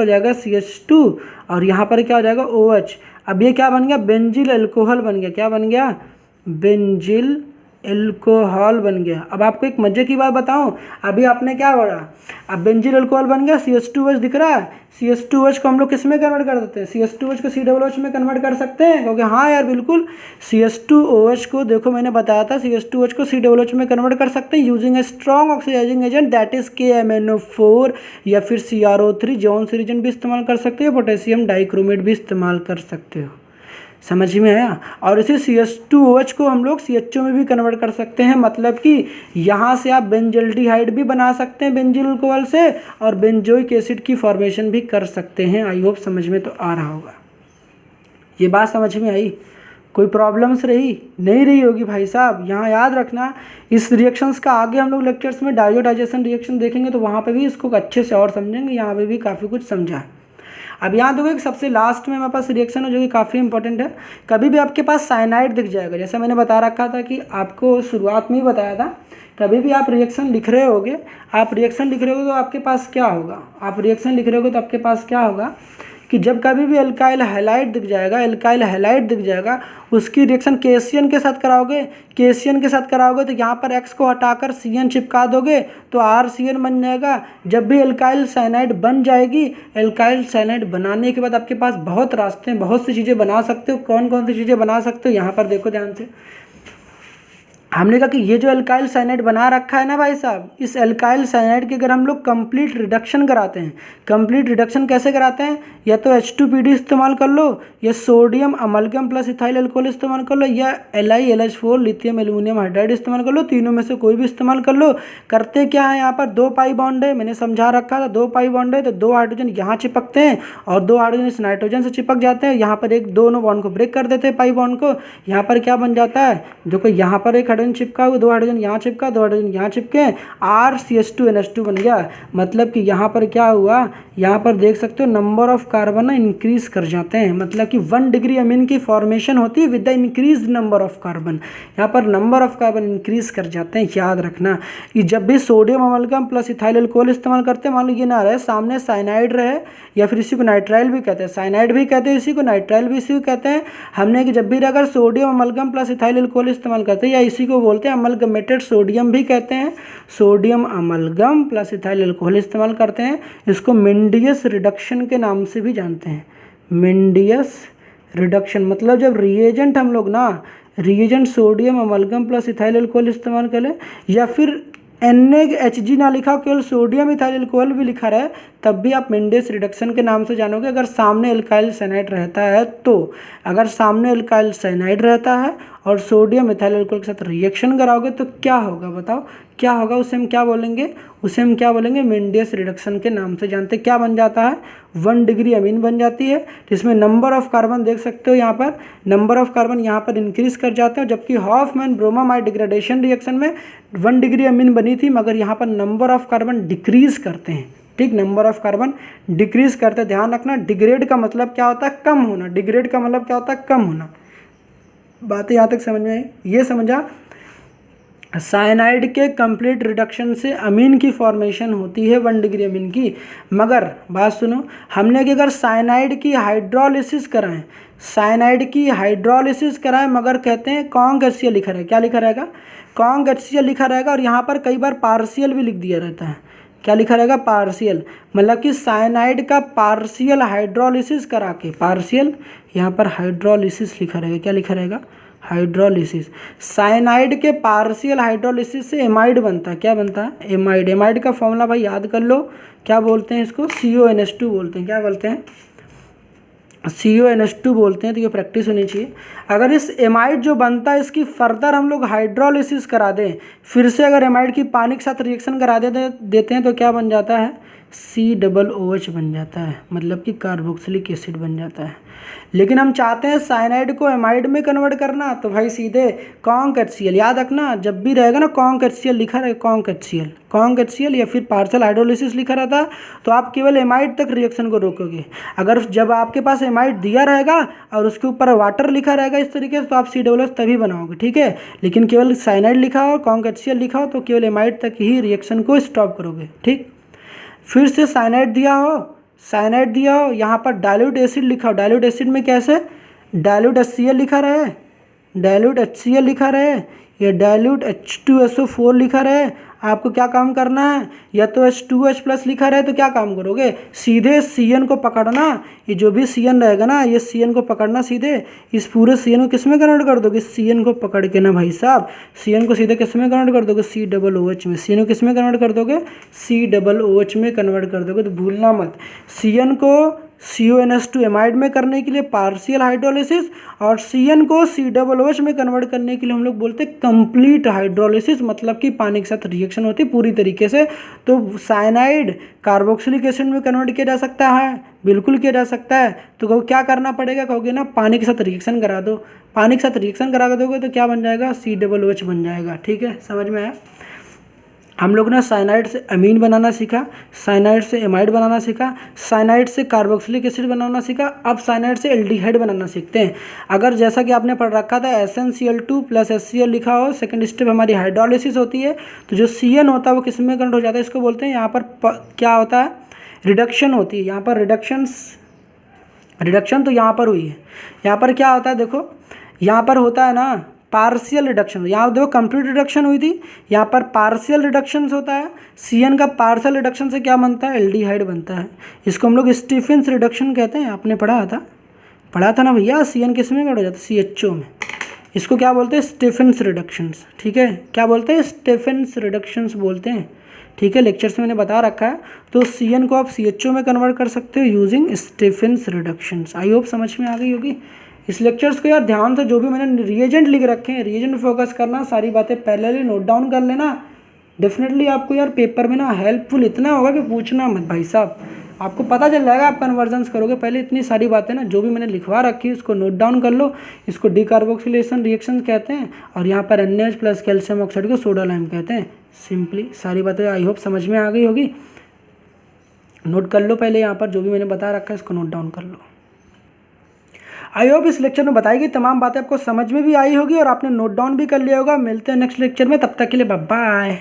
जाएगा CH2 और यहाँ पर क्या हो जाएगा OH। अब ये क्या बन गया, बेंजिल अल्कोहल बन गया। क्या बन गया, बेंजिल एल्कोहल बन गया। अब आपको एक मजे की बात बताऊं, अभी आपने क्या पढ़ा, अब बेंजिल एल्कोहल बन गया, CH2OH दिख रहा है, CH2OH को हम लोग किस में कन्वर्ट कर देते हैं, CH2OH को COOH में कन्वर्ट कर सकते हैं, क्योंकि हाँ यार बिल्कुल, CH2OH को देखो मैंने बताया था, CH2OH को COOH में कन्वर्ट कर सकते हैं using a strong oxidising agent that is KMnO4 या फिर CrO3 जॉन्स रीजन भी इस्तेमाल कर सकते हो, पोटेशियम डाइक्रोमेट भी इस्तेमाल कर सकते हो। समझ में आया। और इसी CH2OH को हम लोग CHO में भी कन्वर्ट कर सकते हैं, मतलब कि यहाँ से आप बेंजल्डिहाइड भी बना सकते हैं बेंजिल अल्कोहल से, और बेंजोइक एसिड की फॉर्मेशन भी कर सकते हैं। आई होप समझ में तो आ रहा होगा। ये बात समझ में आई, कोई प्रॉब्लम्स रही नहीं रही होगी भाई साहब। यहाँ याद रखना, इस रिएक्शंस का आगे हम लोग लेक्चर्स में डाइजोडाइजेशन रिएक्शन देखेंगे तो वहाँ पे भी इसको अच्छे से और समझेंगे, यहाँ पे भी काफ़ी कुछ समझा है। अब यहाँ देखो एक सबसे लास्ट में हमारे पास रिएक्शन है जो कि काफ़ी इंपॉर्टेंट है। कभी भी आपके पास साइनाइड दिख जाएगा, जैसा मैंने बता रखा था कि आपको शुरुआत में ही बताया था, कभी भी आप रिएक्शन लिख रहे होगे, तो आपके पास क्या होगा, आप रिएक्शन लिख रहे होगे तो आपके पास क्या होगा कि जब कभी भी एल्काइल हैलाइड दिख जाएगा, उसकी रिएक्शन केसियन के साथ कराओगे तो यहाँ पर X को हटाकर CN चिपका दोगे तो RCN बन जाएगा। जब भी एल्काइल साइनाइड बन जाएगी, एल्काइल साइनाइड बनाने के बाद आपके पास बहुत रास्ते हैं, बहुत सी चीज़ें बना सकते हो। कौन कौन सी चीज़ें बना सकते हो, यहाँ पर देखो ध्यान से। हमने कहा कि ये जो एल्काइल साइनाइड बना रखा है ना भाई साहब, इस एल्काइल साइनाइड की अगर हम लोग कंप्लीट रिडक्शन कराते हैं, कंप्लीट रिडक्शन कैसे कराते हैं, या तो H2PD इस्तेमाल कर लो, या sodium amalgam plus ethyl alcohol इस्तेमाल कर लो, या LiLH4 लिथियम एल्यूमिनियम हाइड्राइड इस्तेमाल कर लो, तीनों में से कोई भी इस्तेमाल कर लो। करते क्या है, यहाँ पर 2 पाई बॉन्ड है, मैंने समझा रखा था 2 पाई बॉन्ड है, तो 2 हाइड्रोजन यहाँ चिपकते हैं और 2 हाइड्रोजन इस नाइट्रोजन से चिपक जाते हैं। यहाँ पर एक दोनों बॉन्ड को ब्रेक कर देते हैं पाई बॉन्ड को। यहाँ पर क्या बन जाता है, देखो यहाँ पर एक हाइड्रोजन चिपका हुआ, 2 हाइड्रोजन यहाँ चिपका, 2 हाइड्रोजन यहाँ चिपके, RCH2NH2 बन गया। मतलब कि यहाँ पर क्या हुआ, यहाँ पर देख सकते हो नंबर ऑफ कार्बन ना इंक्रीज कर जाते हैं, मतलब कि 1 डिग्री अमीन की फॉर्मेशन होती है with the increase number of carbon. यहाँ पर नंबर ऑफ कार्बन इंक्रीज कर जाते हैं। याद रखना कि जब भी sodium amalgam plus ethyl alcohol इस्तेमाल करते हैं, मान लो ये ना रहे, सामने साइनाइड रहे, या फिर इसी को नाइट्राइल भी कहते हैं, साइनाइड भी कहते हैं इसी को, नाइट्राइल भी इसी को कहते हैं। हमने कि जब भी अगर sodium amalgam plus ethyl alcohol इस्तेमाल करते हैं, या इसी को बोलते हैं अमलगमेटेड सोडियम भी कहते हैं, sodium amalgam plus ethyl alcohol इस्तेमाल करते हैं, इसको मेंडियस रिडक्शन के नाम से भी जानते हैं। मेंडियस रिडक्शन मतलब जब रिएजेंट हम लोग ना, reagent sodium amalgam plus ethyl alcohol इस्तेमाल करें, या फिर NaHG ना लिखा, केवल सोडियम इथाइल अल्कोहल भी लिखा रहे, तब भी आप मेंडियस रिडक्शन के नाम से जानोगे। अगर सामने एल्काइल साइनाइड रहता है तो, अगर सामने एल्काइल साइनाइड रहता है और सोडियम इथाइल अल्कोहल के साथ रिएक्शन कराओगे तो क्या होगा, बताओ क्या होगा, उसे हम क्या बोलेंगे, मेंडियस रिडक्शन के नाम से जानते हैं। क्या बन जाता है, 1 डिग्री अमीन बन जाती है, जिसमें नंबर ऑफ कार्बन देख सकते हो, यहाँ पर नंबर ऑफ कार्बन यहाँ पर इंक्रीज कर जाते हैं, जबकि हॉफमैन ब्रोमामाइड डिग्रेडेशन रिएक्शन में 1 डिग्री अमीन बनी थी, मगर यहाँ पर नंबर ऑफ कार्बन डिक्रीज करते हैं। ठीक, नंबर ऑफ कार्बन डिक्रीज करते हैं। ध्यान रखना, डिग्रेड का मतलब क्या होता है, कम होना, डिग्रेड का मतलब क्या होता है, कम होना। बातें यहाँ तक समझ में आई, ये समझा। साइनाइड के कंप्लीट रिडक्शन से अमीन की फॉर्मेशन होती है 1 डिग्री अमीन की, मगर बात सुनो, हमने कि अगर साइनाइड की हाइड्रोलिसिस कराएं, मगर कहते हैं कॉन्ग HCl लिखा रहेगा, क्या लिखा रहेगा, कॉन्ग HCl लिखा रहेगा, और यहाँ पर कई बार पार्शियल भी लिख दिया रहता है। क्या लिखा रहेगा, पार्शियल, मतलब कि साइनाइड का पार्शियल हाइड्रोलिसिस करा के, पार्शियल यहाँ पर हाइड्रोलिसिस लिखा रहेगा, क्या लिखा रहेगा, हाइड्रोलिसिस। साइनाइड के पार्शियल हाइड्रोलिसिस से एमाइड बनता है, क्या बनता है, एमाइड। एमाइड का फॉर्मूला भाई याद कर लो, क्या बोलते हैं इसको, CONH2 बोलते हैं, क्या बोलते हैं, CONH2 बोलते हैं। तो ये प्रैक्टिस होनी चाहिए। अगर इस एमाइड जो बनता है इसकी फर्दर हम लोग हाइड्रोलिसिस करा दें, फिर से अगर एमाइड की पानी के साथ रिएक्शन करा देते हैं तो क्या बन जाता है, COOH बन जाता है, मतलब कि कार्बोक्सिलिक एसिड बन जाता है। लेकिन हम चाहते हैं साइनाइड को एमाइड में कन्वर्ट करना, तो भाई सीधे कॉन्क HCl, याद रखना जब भी रहेगा ना कॉन्क HCl लिखा रहे, कॉन्क HCl या फिर पार्शियल हाइड्रोलिसिस लिखा रहता, तो आप केवल एमाइड तक रिएक्शन को रोकोगे। अगर जब आपके पास एमाइड दिया रहेगा और उसके ऊपर वाटर लिखा रहेगा इस तरीके से, तो आप COOH तभी बनाओगे, ठीक है। लेकिन केवल साइनाइड लिखा हो, कॉन्क HCl लिखा हो, तो केवल एमाइड तक ही रिएक्शन को स्टॉप करोगे, ठीक। फिर से साइनाइड दिया हो, यहाँ पर डाइल्यूट एसिड लिखा हो, डाइल्यूट एसिड में कैसे डाइल्यूट HCl लिखा रहे, डाइल्यूट HCl लिखा रहे, या डाइल्यूट H2SO4 लिखा रहे। आपको क्या काम करना है, या तो H2H+ लिखा रहे तो क्या काम करोगे, सीधे CN को पकड़ना, ये जो भी CN रहेगा ना, ये CN को पकड़ना, सीधे इस पूरे CN को किस में कन्वर्ट कर दोगे, CN को पकड़ के ना भाई साहब, CN को सीधे किस में कन्वर्ट कर दोगे, COOH में। CN को किस में कन्वर्ट कर दोगे, COOH में कन्वर्ट कर दोगे। तो भूलना मत, CN को CONH2 एमाइड में करने के लिए पार्शियल हाइड्रोलिसिस, और CN को COOH में कन्वर्ट करने के लिए हम लोग बोलते हैं कंप्लीट हाइड्रोलिसिस, मतलब कि पानी के साथ रिएक्शन होती है पूरी तरीके से। तो साइनाइड कार्बोक्सिलिक एसिड में कन्वर्ट किया जा सकता है, बिल्कुल किया जा सकता है। तो क्या करना पड़ेगा, कहोगे ना पानी के साथ रिएक्शन करा दो, पानी के साथ रिएक्शन करा दोगे तो क्या बन जाएगा, COOH बन जाएगा। ठीक है, समझ में आया। हम लोग ने साइनाइड से अमीन बनाना सीखा, साइनाइड से एमाइड बनाना सीखा, साइनाइड से कार्बोक्सिलिक एसिड बनाना सीखा, अब साइनाइड से एल्डिहाइड बनाना सीखते हैं। अगर जैसा कि आपने पढ़ रखा था SnCl2 + HCl लिखा हो, सेकंड स्टेप हमारी हाइड्रोलिसिस होती है, तो जो CN होता है वो किस में कन्वर्ट हो जाता है, इसको बोलते हैं यहाँ पर क्या होता है, रिडक्शन होती है। यहाँ पर रिडक्शन तो यहाँ पर हुई है, यहाँ पर क्या होता है देखो, यहाँ पर होता है ना पार्शियल रिडक्शन, यहाँ देखो कंप्लीट रिडक्शन हुई थी, यहाँ पर पार्शियल रिडक्शन होता है। CN का पार्शियल रिडक्शन से क्या बनता है, एल्डिहाइड बनता है। इसको हम लोग स्टीफेंस रिडक्शन कहते हैं, आपने पढ़ा था ना भैया, CN किस में कन्वर्ट हो जाता है, CHO में। इसको क्या बोलते हैं, स्टीफेंस रिडक्शंस। ठीक है, क्या बोलते हैं, स्टीफेंस रिडक्शंस बोलते हैं। ठीक है, लेक्चर्स में मैंने बता रखा है। तो CN को आप CHO में कन्वर्ट कर सकते हो using Stephen's reductions. I hope समझ में आ गई होगी। इस लेक्चर्स को यार ध्यान से, जो भी मैंने रिएजेंट लिख रखे हैं, रिएजेंट फोकस करना, सारी बातें पहले ही नोट डाउन कर लेना। डेफिनेटली आपको यार पेपर में ना हेल्पफुल इतना होगा कि पूछना मत भाई साहब, आपको पता चल जाएगा आप कन्वर्जन्स करोगे। पहले इतनी सारी बातें ना जो भी मैंने लिखवा रखी है उसको नोट डाउन कर लो। इसको डिकार्बोक्सिलेशन रिएक्शन कहते हैं, और यहाँ पर NaH+ कैल्शियम ऑक्साइड को सोडा लाइम कहते हैं। सिंपली सारी बातें आई होप समझ में आ गई होगी। नोट कर लो पहले, यहाँ पर जो भी मैंने बता रखा है इसको नोट डाउन कर लो। आई होप इस लेक्चर में बताई गई तमाम बातें आपको समझ में भी आई होगी और आपने नोट डाउन भी कर लिया होगा। मिलते हैं नेक्स्ट लेक्चर में, तब तक के लिए बाय बाय।